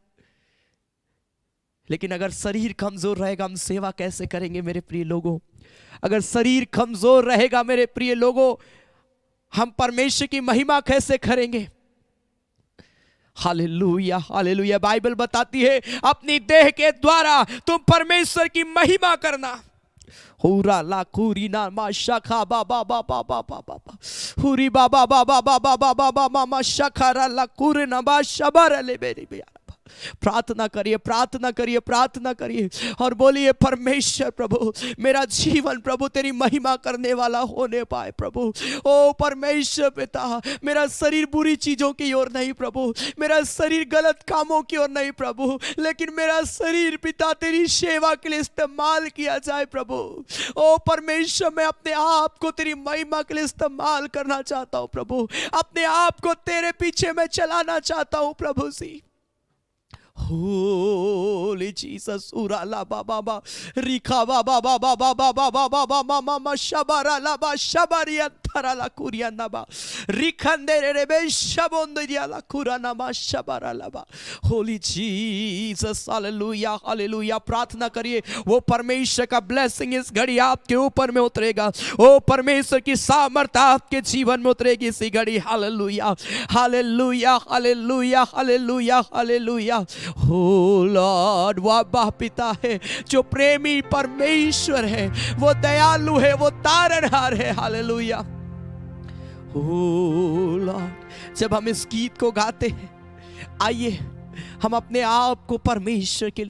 लेकिन अगर शरीर कमजोर रहेगा हम सेवा कैसे करेंगे मेरे प्रिय लोगों। अगर शरीर कमजोर रहेगा मेरे प्रिय लोगों, हम परमेश्वर की महिमा कैसे करेंगे। Hallelujah hallelujah. बाइबल बताती है अपनी देह के द्वारा तुम परमेश्वर की महिमा करना। हुरा ला कुरी ना मा शाखा बाबा बाबा बाबा बाबा हुरी बाबा बाबा बाबा बाबा बाबा मा शाखा ला कुरे ना बा शबर ले बेरी बिया। प्रार्थना करिए प्रार्थना करिए प्रार्थना करिए और बोलिए परमेश्वर प्रभु मेरा जीवन प्रभु तेरी महिमा करने वाला होने पाए प्रभु। ओ परमेश्वर पिता, मेरा शरीर बुरी चीजों की ओर नहीं प्रभु, मेरा शरीर गलत कामों की ओर नहीं प्रभु, लेकिन मेरा शरीर पिता तेरी सेवा के लिए इस्तेमाल किया जाए प्रभु। ओ परमेश्वर, मैं अपने आप को तेरी महिमा के लिए इस्तेमाल करना चाहता हूँ प्रभु, अपने आप को तेरे पीछे मैं चलाना चाहता हूँ प्रभु जी। Holy Jesus, urala baba ba rika baba baba baba baba baba mama shabara la ba shabaria tarala kuriana ba rikandere rebe shabondiria la kurana ma shabara la ba। Holy Jesus, hallelujah hallelujah। प्रार्थना करिए, वो परमेश्वर का ब्लेसिंग इस घड़ी आपके ऊपर में उतरेगा, वो परमेश्वर की सामर्थ आपके जीवन में उतरेगी इसी घड़ी। Hallelujah hallelujah hallelujah hallelujah hallelujah. हो लॉर्ड, वो अब्बा पिता है जो प्रेमी परमेश्वर है, वो दयालु है, वो तारणहार है। हालेलुया। हो लॉर्ड, जब हम इस गीत को गाते हैं आइए हम अपने आप को परमेश्वर के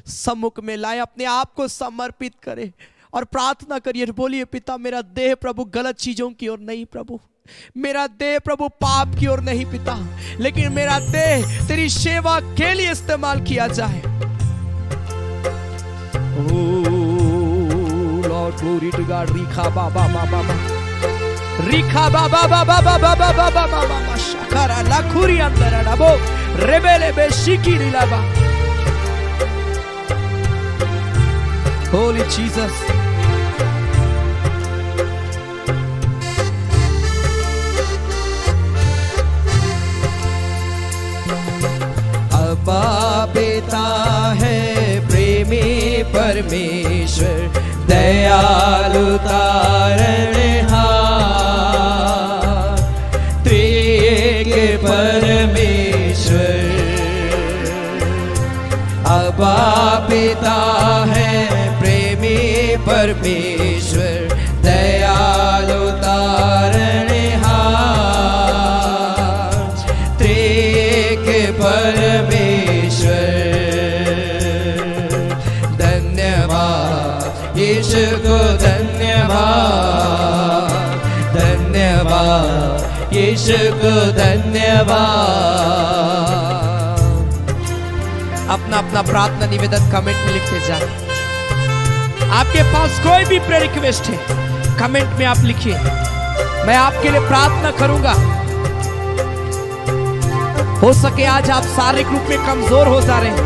सम्मुख में लाएं, अपने आप को समर्पित करें और प्रार्थना करिए। बोलिए पिता, मेरा देह प्रभु गलत चीजों की ओर नहीं प्रभु, मेरा देह प्रभु पाप की ओर नहीं पिता, लेकिन मेरा देह तेरी सेवा के लिए इस्तेमाल किया जाए। Lord glory to God. रिखा बाबा बाबा रिखा बाबा बाबा बाबा बाबा बाबा शकारा लाखुरी अंदर डबो रेबेले बे शिकिरी लाबा। Holy Jesus. अब्बा पिता है प्रेमी परमेश्वर, दयालु तारणहार, त्रिएक परमेश्वर। अब्बा पिता है प्रेमी परमेश्वर, दयालु तारणहार, त्रिएक परमेश्वर। धन्यवाद यीशु को, धन्यवाद धन्यवाद यीशु को, धन्यवाद। अपना अपना प्रार्थना निवेदन कमेंट में लिखते जाए। आपके पास कोई भी प्रेयर रिक्वेस्ट है कमेंट में आप लिखिए, मैं आपके लिए प्रार्थना करूंगा। हो सके आज आप शारीरिक रूप में कमजोर हो जा रहे हैं,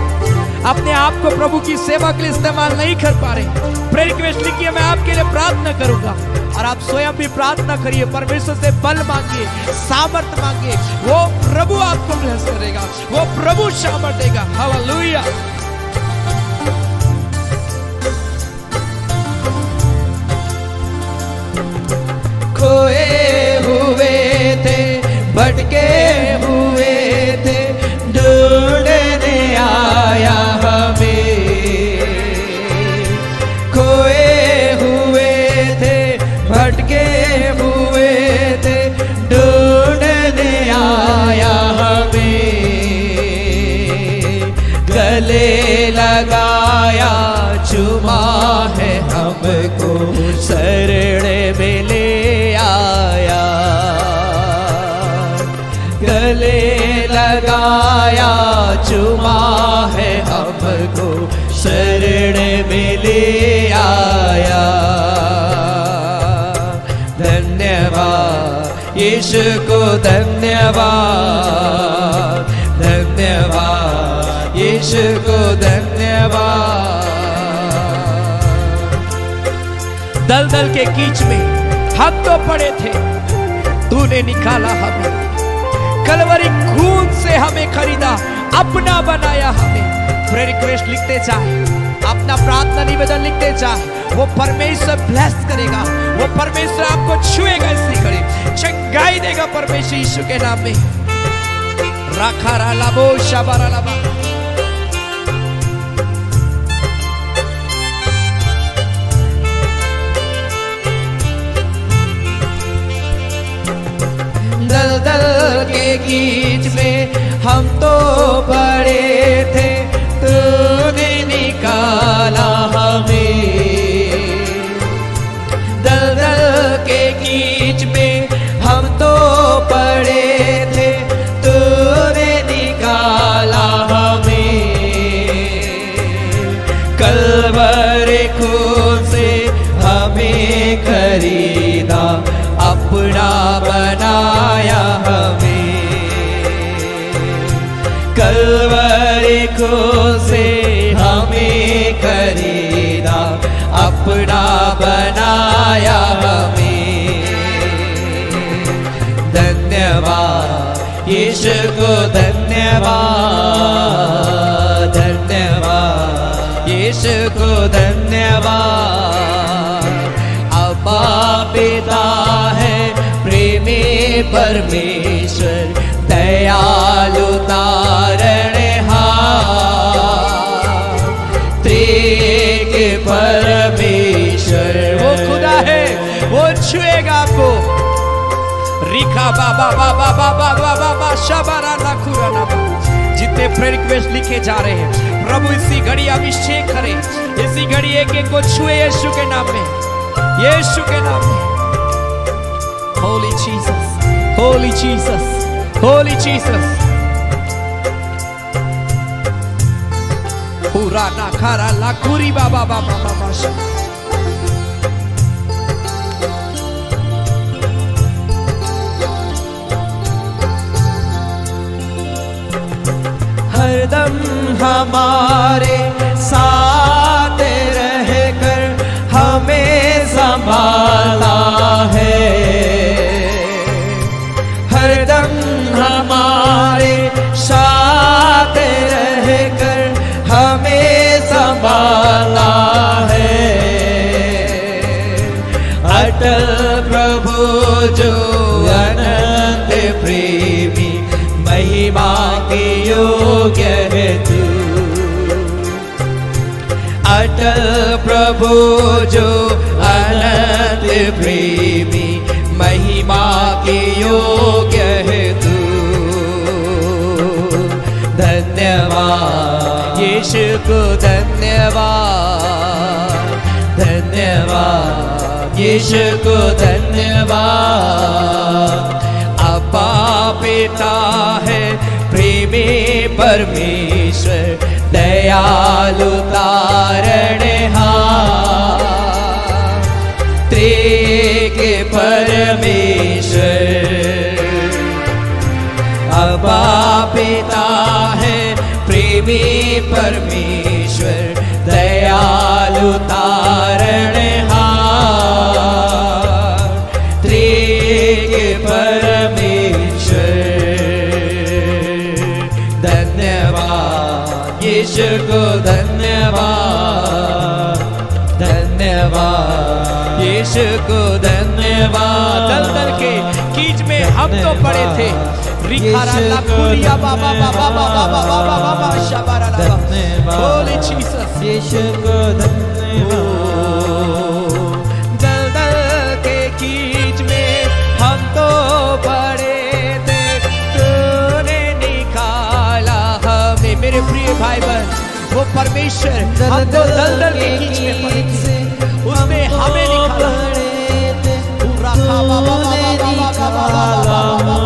अपने आप को प्रभु की सेवा के लिए इस्तेमाल नहीं कर पा रहे, प्रेयर रिक्वेस्ट लिखिए, मैं आपके लिए प्रार्थना करूंगा। और आप स्वयं भी प्रार्थना करिए, परमेश्वर से बल मांगिए, सामर्थ मांगिए, वो प्रभु आपको ब्लेस करेगा, वो प्रभु सामर्थ देगा। हालेलुया। खोए हुए थे, भटके हुए थे, ढूंढने आया हमें। खोए हुए थे, भटके हुए थे, ढूंढने आया हमें। गले लगाया, चुमा है हमको, शरण में ले आया। गले लगाया, चुमा है हमको, शरण में ले आया। धन्यवाद यीशु को, धन्यवाद धन्यवाद यीशु को, धन्यवाद। दलदल के कीच में हम तो पड़े थे, तूने निकाला हमें। कलवरी खून से हमें खरीदा, अपना बनाया हमें। प्रेयर रिक्वेस्ट लिखते जाए, अपना प्रार्थना निवेदन लिखते जाए, वो परमेश्वर ब्लेस करेगा, वो परमेश्वर आपको छुएगा। इसी घड़ी चंगाई देगा परमेश्वर यीशु के नाम में। राखा रालाबो शाबारा लाबा। दलदल के बीच में हम तो पड़े थे, तूने निकाला हमें। दलदल के बीच में हम तो पड़े थे, तूने निकाला हमें। कलवरी खून से हमें खरीदा, अपना बनाया हमें। कलवरी खून से हमें खरीदा, अपना बनाया हमें। धन्यवाद यीशु को, धन्यवाद, धन्यवाद यीशु को, धन्यवाद। अब्बा पिता है प्रेमी परमेश्वर, दयालु तारणहार, त्रिएक परमेश्वर। वो खुदा है, वो छुएगा आपको। रिखा बाबा बाबा बाबा बाबा बा शबारा लाखुरा नामा। जितने प्रेयर रिक्वेस्ट लिखे जा रहे हैं, प्रभु इसी घड़ी अभिषेक करे, इसी घड़ी एक एक को छुए यीशु के नाम में, यीशु के नाम में। Holy Jesus, holy Jesus, holy Jesus. पूरा ना खारा लाखुरी बाबा बाबा बाबा शा। हरदम हमारे साथ रहकर हमें संभाला है। हरदम हमारे साथ रहकर हमें संभाला है। अटल प्रभु जो अनंत प्रेमी, महिमा के योग्य है तू। अटल प्रभु जो अनंत प्रेमी, महिमा के योग्य है तू। धन्यवाद यीशु को, धन्यवाद, धन्यवाद यीशु को, धन्यवाद। अब्बा पिता है प्रेमी परमेश्वर, दयालु तारणहार, त्रिएक परमेश्वर। अब्बा पिता है प्रेमी परमेश्वर, दयालु तारणहार, त्रिएक परमेश्वर। धन्यवाद यीशु को, धन्यवाद, धन्यवाद यीशु को, धन्यवाद। दलदल के कीच में हम तो पड़े थे, रिखारा लाखुरिया बाबा बाबा बाबा बाबा बाबा शबारा लाबा। होली जीसस यीशु को, धन्यवाद। दलदल के कीच में हम तो पड़े थे, तूने निकाला हमें। मेरे प्रिय भाई बहन, वो परमेश्वर हम तो दलदल के कीच में पड़े थे, उसने हमें निकाला। पूरा बाबा बाबा बाबा बाबा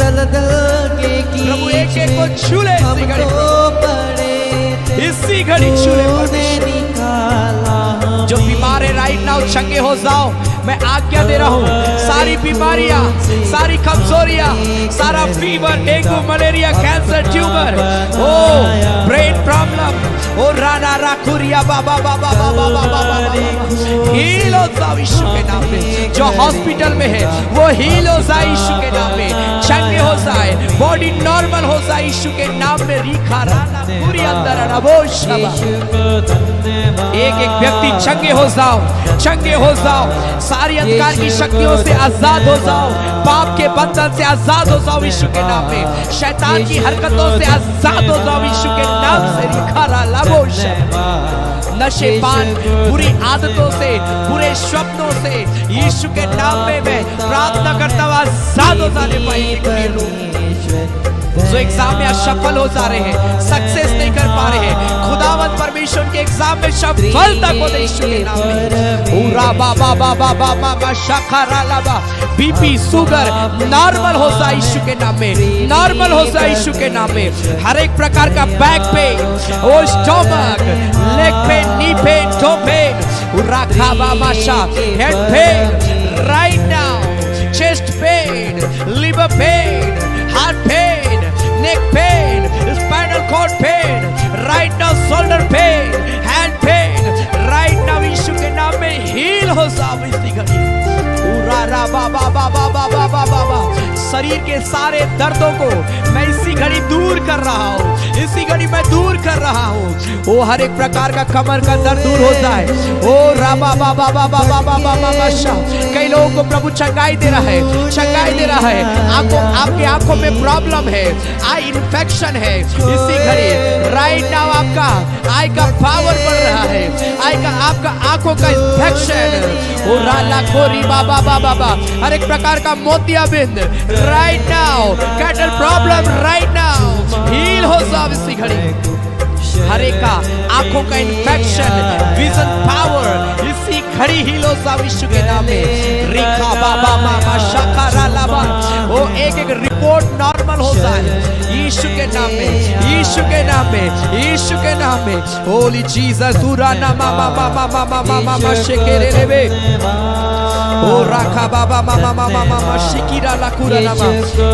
दलदल के कीच प्रभु एक एक को छू ले। इसी घड़ी छू ले। जो बीमार है राइट नाउ चंगे हो जाओ। मैं आज्ञा दे रहा हूँ, सारी बीमारियां, सारी कमजोरियां, सारा fever, dengue, malaria, cancer, tuber, ओ ब्रेन प्रॉब्लम, ओ राना राखुरिया बाबा बाबा बाबा बाबा हील हो जाओ यीशु के नाम में। जो हॉस्पिटल में है वो हील हो जाए यीशु के नाम में, चंगे हो जाए, बॉडी नॉर्मल हो जाए यीशु के नाम में। रीखा राना पूरी अंदर एक एक व्यक्ति चंगे हो जाओ, चंगे हो जाओ, सारी अंधकार की शक्तियों से आजाद हो जाओ, पाप के बंधन से आजाद हो जाओ यीशु के नाम में, शैतान की हरकतों से आजाद हो जाओ यीशु के नाम से। नशे पान, बुरी आदतों से, बुरे स्वप्नों से यीशु के नाम में मैं प्रार्थना करता हूँ, आजाद हो जाने पाएंगे लोग जो एग्जाम में असफल हो जा रहे हैं, सक्सेस नहीं कर पा रहे हैं। खुदावंद परमेश्वर के एग्जाम में सफलता को दे यीशु के नाम में। पूरा बाबा बाबा बाबा शखरा लाबा, बीपी शुगर नॉर्मल हो जाए यीशु के नाम में, नॉर्मल हो जाए यीशु के नाम में। हर एक प्रकार का बैक पेन, ओ stomach, leg pain, knee pain, toe pain, राखा बाबा head pain right now, chest pain, liver pain, heart pain, neck pain, spinal cord pain, right now shoulder pain, hand pain, right now यीशु के नाम में हील हो जाओ इसी घड़ी। रा बाबा बाबा बाबा बाबा शरीर के सारे दर्दों को मैं इसी घड़ी दूर कर रहा हूँ, इसी घड़ी मैं दूर कर रहा हूँ। वो हर एक प्रकार का कमर का दर्द दूर हो जाए। ओ राबा बाबा बाबा बाबा बाबा शाह, कई लोगों को प्रभु चंगाई दे रहा है, चंगाई दे रहा है। आपके आंखों में प्रॉब्लम है, आई इन्फेक्शन है, इसी घड़ी राइट नाउ आपका आई का पावर बढ़ रहा है, आई का आपका आंखों का इन्फेक्शन, ओ राला खोरी बाबा बाबा हर एक प्रकार का मोतियाबिंद right now, cattle problem right now heal हो जाओ इसी घड़ी। हर एक का आंखों का इन्फेक्शन, विजन पावर इसी घड़ी हील हो जाओ यीशु के नाम में। रिखा बाबा मामा शखरा लाबा, वो एक एक रिपोर्ट नॉर्मल हो जाए यीशु के नाम में, यीशु के नाम में, यीशु के नाम में। होली जीसस उराना मामा मामा मामा मामा मामा शेकेरे लेवे, ओ राखा बाबा मामा मामा मामा शिकिरा लाकुरा नामा।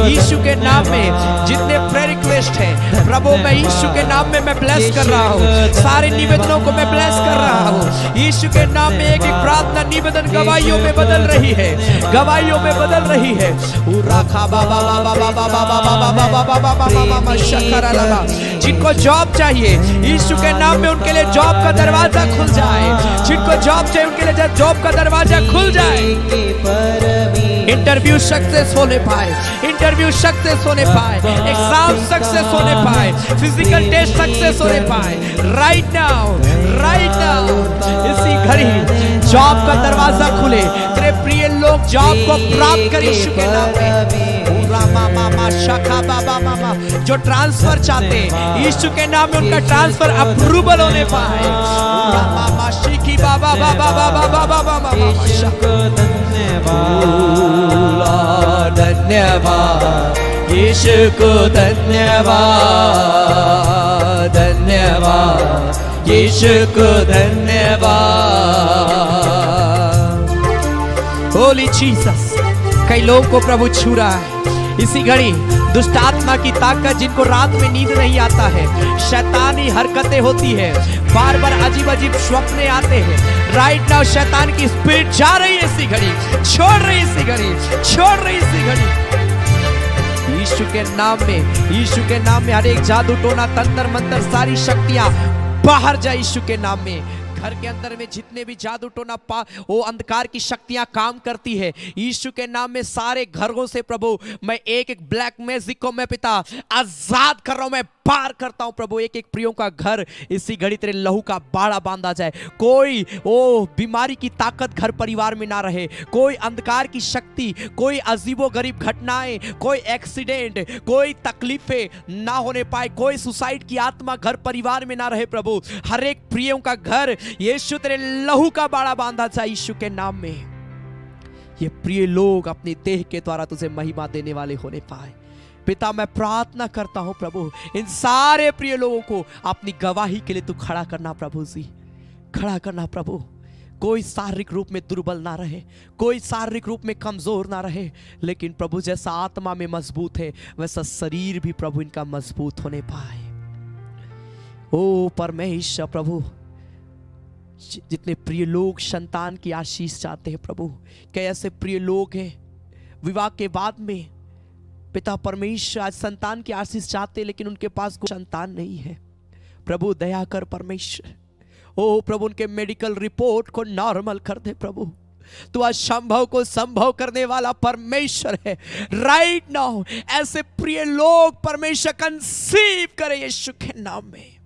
यीशु के नाम में जितने प्रेयर रिक्वेस्ट हैं प्रभु मैं यीशु के नाम में मैं ब्लेस कर रहा हूँ, सारे निवेदनों को मैं ब्लेस कर रहा हूँ यीशु के नाम में। एक एक प्रार्थना निवेदन गवाहियों में बदल रही है, गवाहियों में बदल रही है। ओ राखा बाबा बाबा बाबा बाबा बाबा बाबा बाबा मामा शखरा लाबा, जिनको जॉब चाहिए यीशु के नाम में उनके लिए जॉब का दरवाजा खुल जाए, जिनको जॉब चाहिए उनके लिए जॉब का दरवाजा खुल जाए। इंटरव्यू सक्सेस होने पाए, इंटरव्यू सक्सेस होने पाए, एग्जाम सक्सेस होने पाए, फिजिकल टेस्ट सक्सेस होने पाए राइट नाउ, राइट नाउ इसी घड़ी जॉब का दरवाजा खुले, तेरे प्रिय लोग जॉब को प्राप्त करें यीशु के नाम में। मामा शाखा बाबा मामा जो ट्रांसफर चाहते हैं यीशु के नाम में उनका ट्रांसफर अप्रूवल होने पाए। मामा शिकी बाबा बाबा बाबा बाबा बाबा धन्यवाद यीशु को, धन्यवाद धन्यवाद यीशु को, धन्यवाद। होली जीसस, कई लोगों को प्रभु छू रहा है इसी घड़ी। दुष्ट आत्मा की ताकत जिनको रात में नींद नहीं आता है, शैतानी हरकतें होती है, बार बार अजीब अजीब स्वप्न आते हैं, राइट नाउ शैतान की स्पिरिट जा रही है इसी घड़ी, छोड़ रही इसी घड़ी, छोड़ रही इसी घड़ी यीशु के नाम में। यीशु के नाम में हर एक जादू टोना तंत्र मंत्र सारी शक्तियां बाहर जाए यीशु के नाम में। घर के अंदर में जितने भी जादू टोना वो अंधकार की शक्तियां काम करती है यीशु के नाम में, सारे घरों से प्रभु मैं एक एक ब्लैक मैजिक को मैं पिता आजाद कर रहा हूं, मैं पार करता हूं प्रभु। एक एक प्रियों का घर इसी घड़ी तेरे लहू का बाड़ा बांधा जाए, कोई बीमारी की ताकत घर परिवार में ना रहे, कोई अंधकार की शक्ति, कोई अजीबो गरीब घटनाएं, कोई एक्सीडेंट, कोई तकलीफें ना होने पाए, कोई सुसाइड की आत्मा घर परिवार में ना रहे प्रभु। हर एक प्रियों का घर यीशु तेरे लहू का बाड़ा बांधा जाए यीशु के नाम में। ये प्रिय लोग अपने देह के द्वारा तुझे महिमा देने वाले होने पाए पिता। मैं प्रार्थना करता हूं प्रभु इन सारे प्रिय लोगों को अपनी गवाही के लिए तू खड़ा करना प्रभु जी, खड़ा करना प्रभु, कोई शारीरिक रूप में दुर्बल ना रहे, कोई शारीरिक रूप में कमजोर ना रहे, लेकिन प्रभु जैसा आत्मा में मजबूत है वैसा शरीर भी प्रभु इनका मजबूत होने पाए। ओ परमेश्वर प्रभु, जितने प्रिय लोग संतान की आशीष चाहते हैं प्रभु, कई ऐसे प्रिय लोग हैं विवाह के बाद में पिता परमेश्वर आज संतान की आशीष चाहते हैं लेकिन उनके पास कोई संतान नहीं है। प्रभु दया कर परमेश्वर, ओ प्रभु उनके मेडिकल रिपोर्ट को नॉर्मल कर दे प्रभु। तू असंभव को संभव करने वाला परमेश्वर है। राइट नाउ ऐसे प्रिय लोग परमेश्वर कंसीव करे यीशु के नाम में।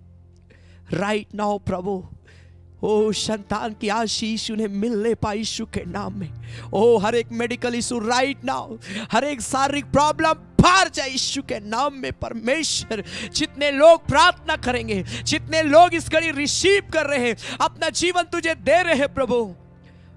राइट नाउ प्रभु, ओ संतान की आशीष उन्हें मिलने पाए यीशु के नाम में। ओ हर एक मेडिकल इशू राइट नाउ, हर एक शारीरिक प्रॉब्लम बाहर जाए यीशु के नाम में। परमेश्वर जितने लोग प्रार्थना करेंगे, जितने लोग इस घड़ी रिसीव कर रहे हैं, अपना जीवन तुझे दे रहे हैं प्रभु,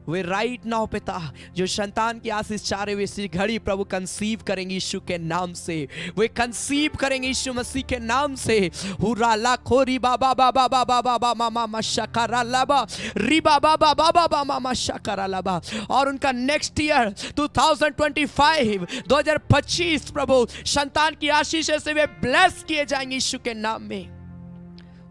वे राइट नाउ पिता जो संतान की आशीष चाह रहे इसी घड़ी प्रभु कंसीव करेंगे यीशु के नाम से। वे कंसीव करेंगे यीशु मसीह के नाम से। हुरा ला खोरी बाबा बाबा बाबा बाबा मामा मशकरा लाबा री बाबा बाबा बाबा मामा शकरा लाबा। और उनका नेक्स्ट ईयर 2025 प्रभु संतान की आशीष से वे ब्लेस किए जाएंगे यीशु के नाम में।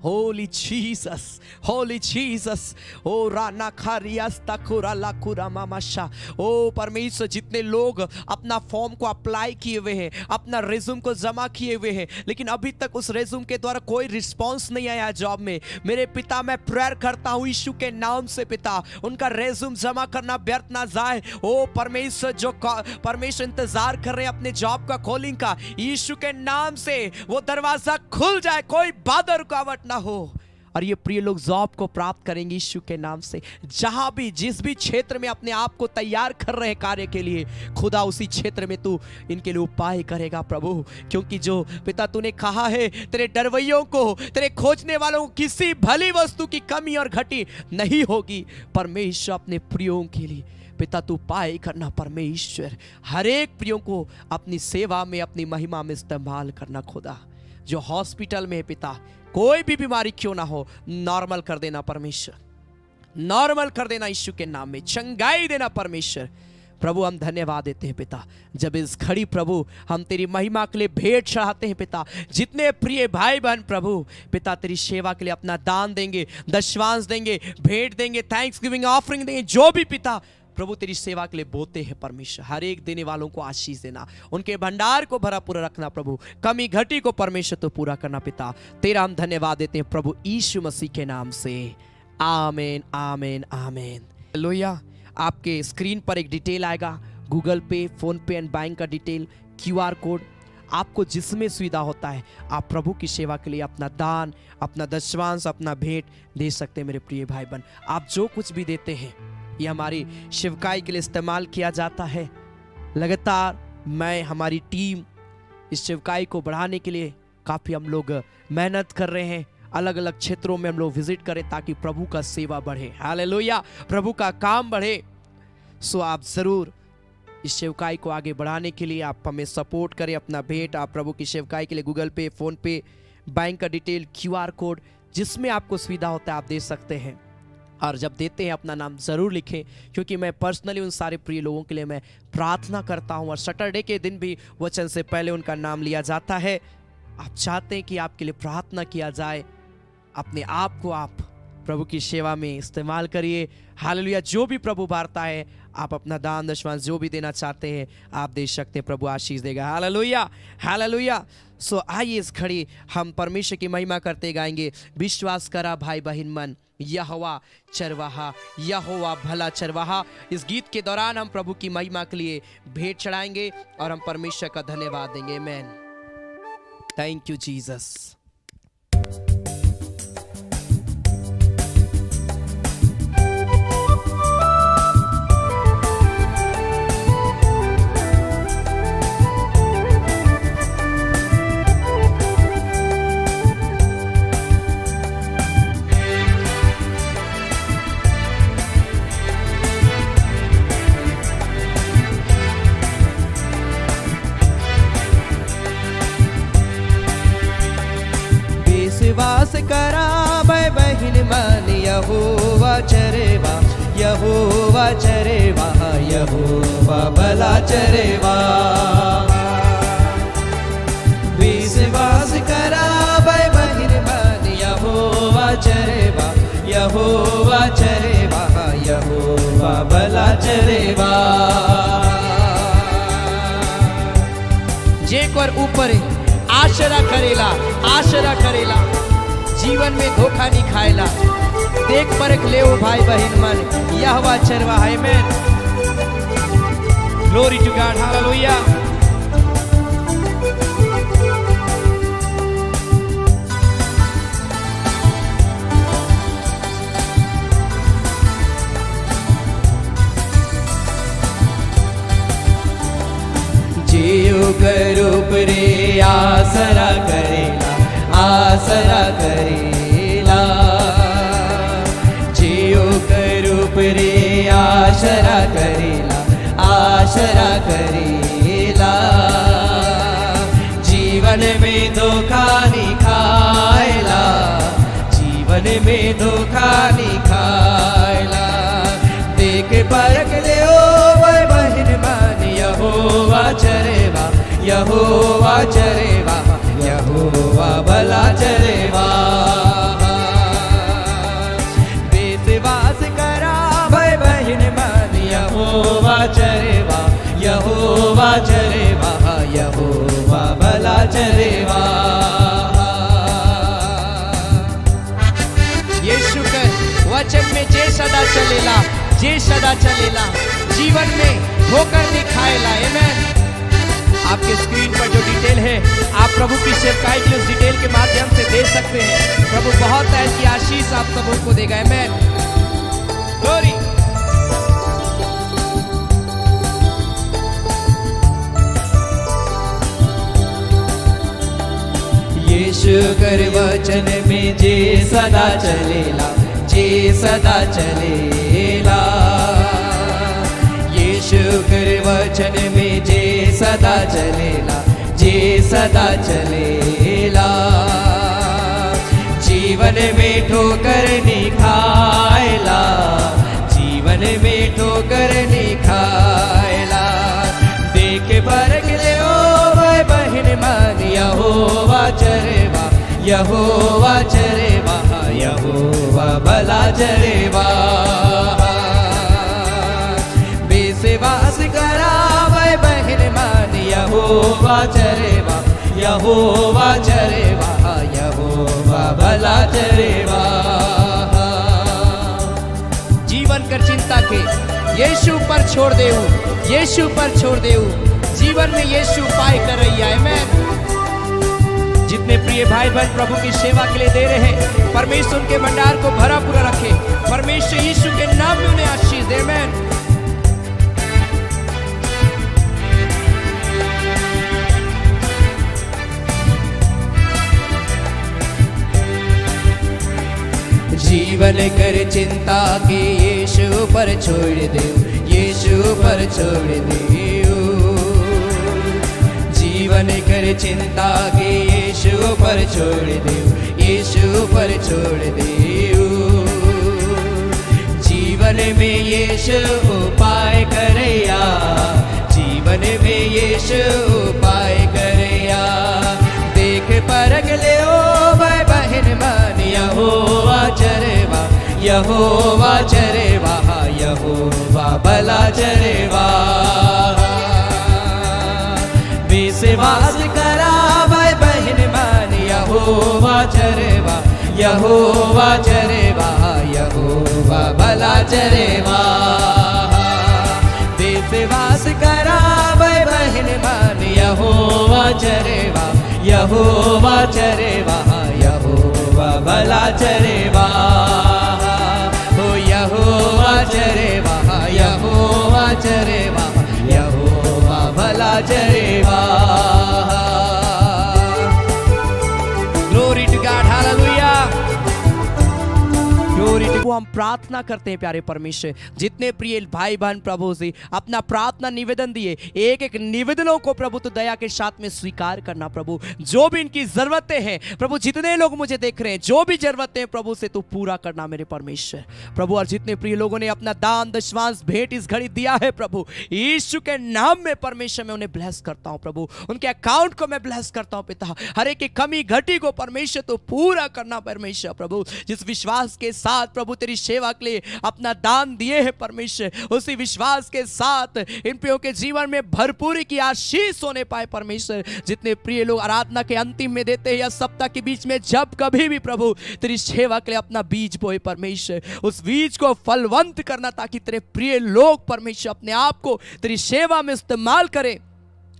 Holy Jesus, holy Jesus. ओ राना खारियास तकुरा लाकुरा मामाशा। ओ परमेश्वर जितने लोग अपना फॉर्म को अप्लाई किए हुए हैं, अपना रेज्यूम को जमा किए हुए हैं, लेकिन अभी तक उस रेज्यूम के द्वारा कोई रिस्पांस नहीं आया जॉब में, मेरे पिता मैं प्रेयर करता हूँ यीशु के नाम से पिता उनका रेज्यूम जमा करना व्यर्थ ना जाए। ओ परमेश्वर जो परमेश्वर इंतजार कर रहे हैं अपने जॉब का कॉलिंग का, यीशु के नाम से वो दरवाजा खुल जाए, कोई बाधा रुकावट हो। और ये प्रिय लोग जॉब को प्राप्त करेंगे यीशु के नाम से। जहां भी जिस भी क्षेत्र में अपने आप को तैयार कर रहे हैं कार्य के लिए, खुदा उसी क्षेत्र में तू इनके लिए उपाय करेगा प्रभु, क्योंकि जो पिता तूने कहा है तेरे डरवैयों को, तेरे खोजने वालों को किसी भली वस्तु की कमी और घटी नहीं होगी। परमेश्वर अपने प्रियों के लिए पिता तू उपाय करना परमेश्वर, हर एक प्रियों को अपनी सेवा में अपनी महिमा में इस्तेमाल करना। खुदा जो हॉस्पिटल में है पिता, कोई भी बीमारी क्यों ना हो, नॉर्मल कर देना परमेश्वर, नॉर्मल कर देना यीशु के नाम में, चंगाई देना परमेश्वर। प्रभु हम धन्यवाद देते हैं पिता, जब इस घड़ी प्रभु हम तेरी महिमा के लिए भेंट चढ़ाते हैं पिता। जितने प्रिय भाई बहन प्रभु पिता तेरी सेवा के लिए अपना दान देंगे, दशवांश देंगे, भेंट देंगे, थैंक्स गिविंग ऑफरिंग देंगे, जो भी पिता प्रभु तेरी सेवा के लिए बोते हैं परमेश्वर, हर एक देने वालों को आशीष देना, उनके भंडार को भरा पूरा रखना प्रभु, कमी घटी को परमेश्वर तो पूरा करना पिता। तेरा हम धन्यवाद देते हैं प्रभु यीशु मसीह के नाम से। आमीन आमीन आमीन। हालेलुया। आपके स्क्रीन पर एक डिटेल आएगा, गूगल पे, फोन पे एंड बैंक का डिटेल, QR कोड। आपको जिसमें सुविधा होता है आप प्रभु की सेवा के लिए अपना दान, अपना दशवांश, अपना भेंट दे सकते हैं। मेरे प्रिय भाई बहन, आप जो कुछ भी देते हैं ये हमारी शिवकाई के लिए इस्तेमाल किया जाता है। लगातार मैं, हमारी टीम इस शिवकाई को बढ़ाने के लिए काफ़ी हम लोग मेहनत कर रहे हैं, अलग अलग क्षेत्रों में हम लोग विजिट करें ताकि प्रभु का सेवा बढ़े। हालेलुया, प्रभु का काम बढ़े। सो आप ज़रूर इस सेवकाई को आगे बढ़ाने के लिए आप हमें सपोर्ट करें, अपना भेंट आप प्रभु की सेवकाई के लिए गूगल पे, फ़ोन पे, बैंक का डिटेल, QR कोड, जिसमें आपको सुविधा होता है आप दे सकते हैं। और जब देते हैं अपना नाम ज़रूर लिखें, क्योंकि मैं पर्सनली उन सारे प्रिय लोगों के लिए मैं प्रार्थना करता हूं, और सैटरडे के दिन भी वचन से पहले उनका नाम लिया जाता है। आप चाहते हैं कि आपके लिए प्रार्थना किया जाए, अपने आप को आप प्रभु की सेवा में इस्तेमाल करिए। हालेलुया। जो भी प्रभु बारता है आप अपना दान दशवांश जो भी देना चाहते हैं आप दे सकते हैं, प्रभु आशीष देगा। Hallelujah hallelujah. सो आइए इस घड़ी हम परमेश्वर की महिमा करते गाएंगे। विश्वास करा भाई बहन मन, यहोवा चरवाहा, यहोवा भला चरवाहा। इस गीत के दौरान हम प्रभु की महिमा के लिए भेंट चढ़ाएंगे और हम परमेश्वर का धन्यवाद देंगे। आमीन। Thank you Jesus. यहोवा चरेवा यहोवा भला चरेवा विश्वास करा भाई बहिन मन यहोवा चरेवा यहोवा चरेवा यहोवा भला चरेवा जे कर ऊपर आशरा करेला जीवन में धोखा नहीं खाएला देख परख ले ओ भाई बहन मन यहोवा चरवा है मैन ग्लोरी टू गॉड हालेलुया जियो करो परे आसरा करेला जियो करो परे आसरा करेला जीवन में धोखा नहीं खाएला जीवन में धोखा नहीं खाएला देख परख ले ओ भाई बहन मान यहोवा चरेवा यहोवा चरेवा यहोवा भला चरेवा विश्वास करा भाई बहन मान यहोवा चरेवा यहोवा चरेवा यहोवा भला चरेवा यीशु के वचन में जे सदा चलेला जीवन में धोखा नहीं खाएला आमेन आपके स्क्रीन पर जो डिटेल है आप प्रभु की सेवकाई की उस डिटेल के माध्यम से दे सकते हैं प्रभु बहुत है कि आशीष आप सबों को देगा आमेन ग्लोरी यीशु कर वचन में जे सदा चलेला यीशु कर वचन में जे सदा चलेला जीवन में ठोकर नहीं खाएला जीवन में ठोकर नहीं खाएला देख परख ले ओ भाई बहन मान यहोवा चरेवा यहोवा चरेवा यहोवा भला चरेवा विश्वास करा भाई बहन मान यहोवा चरेवा यहोवा भला चरेवा जीवन कर चिंता के यीशु पर छोड़ देऊ जीवन में यीशु उपाय कर रही है आमेन जितने प्रिय भाई बहन प्रभु की सेवा के लिए दे रहे हैं परमेश्वर उनके भंडार को भरा पूरा रखे परमेश्वर यीशु के नाम में उन्हें आशीष दे आमेन जीवन कर चिंता के यीशु पर छोड़ दे जीवन कर चिंता के यीशु पर छोड़ दे जीवन में यीशु उपाय करैया जीवन में यीशु उपाय करैया देख परख ले ओ भाई बहन मान यहोवा चरेवा यहोवा भला चरेवा विश्वास करा भाई बहन मान यहोवा चरेवा यहोवा भला चरेवा विश्वास करा भाई बहन मान यहोवा चरेवा यहोवा भला चरेवा हो यहोवा चरेवा यहोवा भला चरेवा glory to God hallelujah glory to हम प्रार्थना करते हैं प्यारे परमेश्वर, जितने प्रिय भाई बहन प्रभु से अपना प्रार्थना निवेदन दिए, एक एक निवेदनों को प्रभु तो दया के साथ में स्वीकार करना प्रभु। जो भी इनकी जरूरतें हैं प्रभु, जितने लोग मुझे देख रहे हैं, जो भी जरूरतें प्रभु से तू पूरा करना मेरे परमेश्वर प्रभु। और जितने प्रिय लोगों ने अपना दान दशमांश भेंट इस घड़ी दिया है प्रभु, यीशु के नाम में परमेश्वर मैं उन्हें ब्लेस करता हूं प्रभु। उनके अकाउंट को मैं ब्लेस करता हूं पिता। हर एक की कमी घटी को परमेश्वर तो पूरा करना परमेश्वर प्रभु। जिस विश्वास के साथ प्रभु तेरी सेवा के लिए अपना दान दिए हैं परमेश्वर, उसी विश्वास के साथ इन प्रियों के जीवन में भरपूरी की आशीष होने पाए परमेश्वर। जितने प्रिय लोग आराधना के अंतिम में देते हैं या सप्ताह के बीच में जब कभी भी प्रभु तेरी सेवा के लिए अपना बीज बोए परमेश्वर, उस बीज को फलवंत करना ताकि तेरे प्रिय लोग परमेश्वर अपने आप को तेरी सेवा में इस्तेमाल करें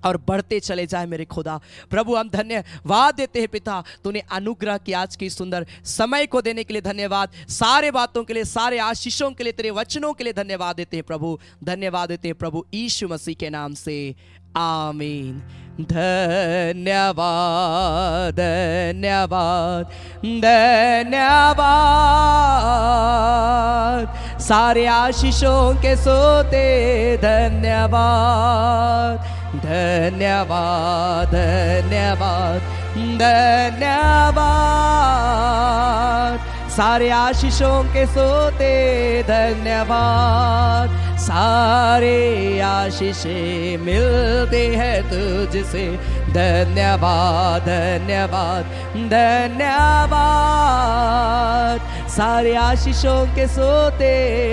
और बढ़ते चले जाए मेरे खुदा प्रभु। हम धन्यवाद देते हैं पिता, तूने अनुग्रह की आज की सुंदर समय को देने के लिए धन्यवाद। सारे बातों के लिए, सारे आशीषों के लिए, तेरे वचनों के लिए धन्यवाद देते हैं प्रभु। धन्यवाद देते हैं प्रभु यीशु मसीह के नाम से, आमीन। धन्यवाद धन्यवाद धन्यवाद, सारे आशीषों के सोते धन्यवाद धन्यवाद धन्यवाद धन्यवाद, सारे आशीषों के सोते धन्यवाद। सारे आशीषें मिलते हैं तुझसे धन्यवाद धन्यवाद धन्यवाद, सारे आशीषों के सोते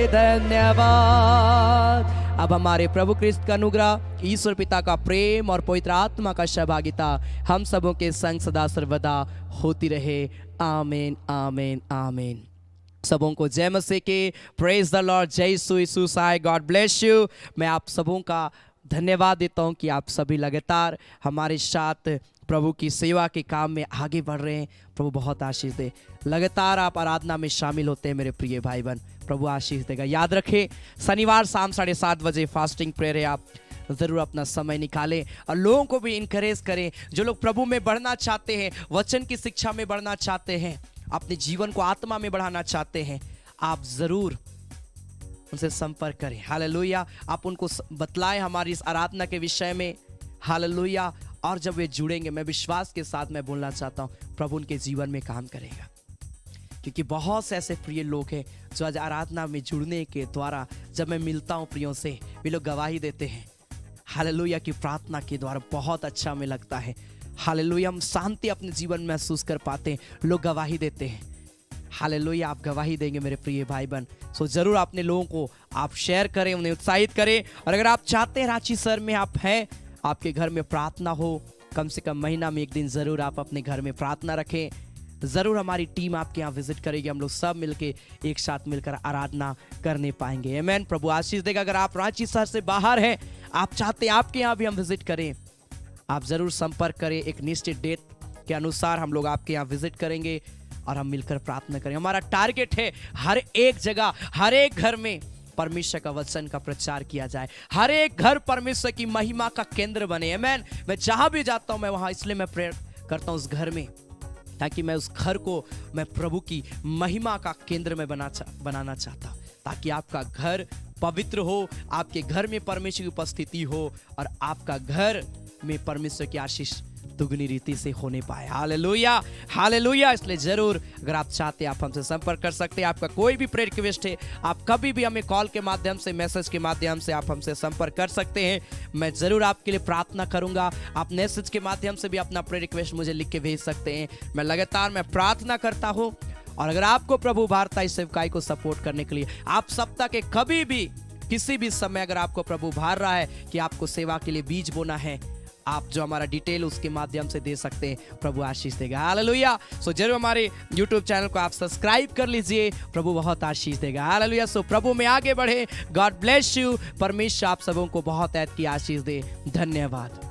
धन्यवाद। अब हमारे प्रभु क्रिस्त का अनुग्रह, ईश्वर पिता का प्रेम और पवित्र आत्मा का सहभागिता हम सबों के संग सदा सर्वदा होती रहे। आमीन आमीन आमीन। सबों को जय मसीह के, प्रेज द लॉर्ड, जय यीशु साय, गॉड ब्लेस यू। मैं आप सबों का धन्यवाद देता हूं कि आप सभी लगातार हमारे साथ प्रभु की सेवा के काम में आगे बढ़ रहे हैं। प्रभु बहुत आशीष दे। लगातार आप आराधना में शामिल होते हैं मेरे प्रिय भाई बहन, प्रभु आशीष देगा। याद रखें शनिवार शाम 7:30 बजे फास्टिंग प्रेयर है, आप ज़रूर अपना समय निकालें और लोगों को भी इनकरेज करें। जो लोग प्रभु में बढ़ना चाहते हैं, वचन की शिक्षा में बढ़ना चाहते हैं, अपने जीवन को आत्मा में बढ़ाना चाहते हैं, आप ज़रूर उनसे संपर्क करें। हालेलुया। आप उनको बतलाएं हमारी इस आराधना के विषय में। हालेलुया। और जब वे जुड़ेंगे, मैं विश्वास के साथ मैं बोलना चाहता हूँ, प्रभु उनके जीवन में काम करेगा। क्योंकि बहुत से ऐसे प्रिय लोग हैं जो आज आराधना में जुड़ने के द्वारा, जब मैं मिलता हूँ प्रियों से, वे लोग गवाही देते हैं हालेलुया की प्रार्थना के द्वारा बहुत अच्छा हमें लगता है। हालेलुया। हम शांति अपने जीवन में महसूस कर पाते हैं, लोग गवाही देते हैं। हालेलुया। आप गवाही देंगे मेरे प्रिय भाई बहन। सो जरूर अपने लोगों को आप शेयर करें, उन्हें उत्साहित करें। और अगर आप चाहते हैं रांची शहर में आप हैं, आपके घर में प्रार्थना हो, कम से कम महीना में एक दिन जरूर आप अपने घर में प्रार्थना रखें। ज़रूर हमारी टीम आपके यहाँ विजिट करेगी, हम लोग सब मिलके एक साथ मिलकर आराधना करने पाएंगे। आमीन। प्रभु आशीष देगा। अगर आप रांची शहर से बाहर हैं, आप चाहते हैं आपके यहाँ भी हम विजिट करें, आप ज़रूर संपर्क करें। एक निश्चित डेट के अनुसार हम लोग आपके यहाँ विजिट करेंगे और हम मिलकर प्रार्थना करें। हमारा टारगेट है हर एक जगह, हर एक घर में परमेश्वर का वचन का प्रचार किया जाए, हर एक घर परमेश्वर की महिमा का केंद्र बने। आमीन। मैं जहां भी जाता हूं मैं वहां इसलिए मैं प्रेयर करता हूं उस घर में, ताकि मैं उस घर को मैं प्रभु की महिमा का केंद्र में बनाना चाहता हूं, ताकि आपका घर पवित्र हो, आपके घर में परमेश्वर की उपस्थिति हो और आपका घर में परमेश्वर की आशीष दुगनी रीति से होने पाए। Hallelujah hallelujah. इसलिए जरूर अगर आप चाहते हैं आप हमसे संपर्क कर सकते हैं। आपका कोई भी प्रेयर रिक्वेस्ट है, आप कभी भी हमें कॉल के माध्यम से, मैसेज के माध्यम से आप हमसे संपर्क कर सकते हैं। मैं जरूर आपके लिए प्रार्थना करूंगा। आप मैसेज के माध्यम से भी अपना प्रेयर रिक्वेस्ट मुझे लिख के भेज सकते हैं। मैं लगातार मैं प्रार्थना करता हूँ। और अगर आपको प्रभु भारता इस सेवकाई को सपोर्ट करने के लिए, आप सप्ताह के कभी भी किसी भी समय अगर आपको प्रभु भार रहा है कि आपको सेवा के लिए बीज बोना है, आप जो हमारा डिटेल उसके माध्यम से दे सकते हैं। प्रभु आशीष देगा। हालेलुया। सो जरूर हमारे YouTube चैनल को आप सब्सक्राइब कर लीजिए। प्रभु बहुत आशीष देगा। हालेलुया। सो प्रभु में आगे बढ़े। God bless you. परमेश्वर आप सबों को बहुत ऐद की आशीष दे। धन्यवाद।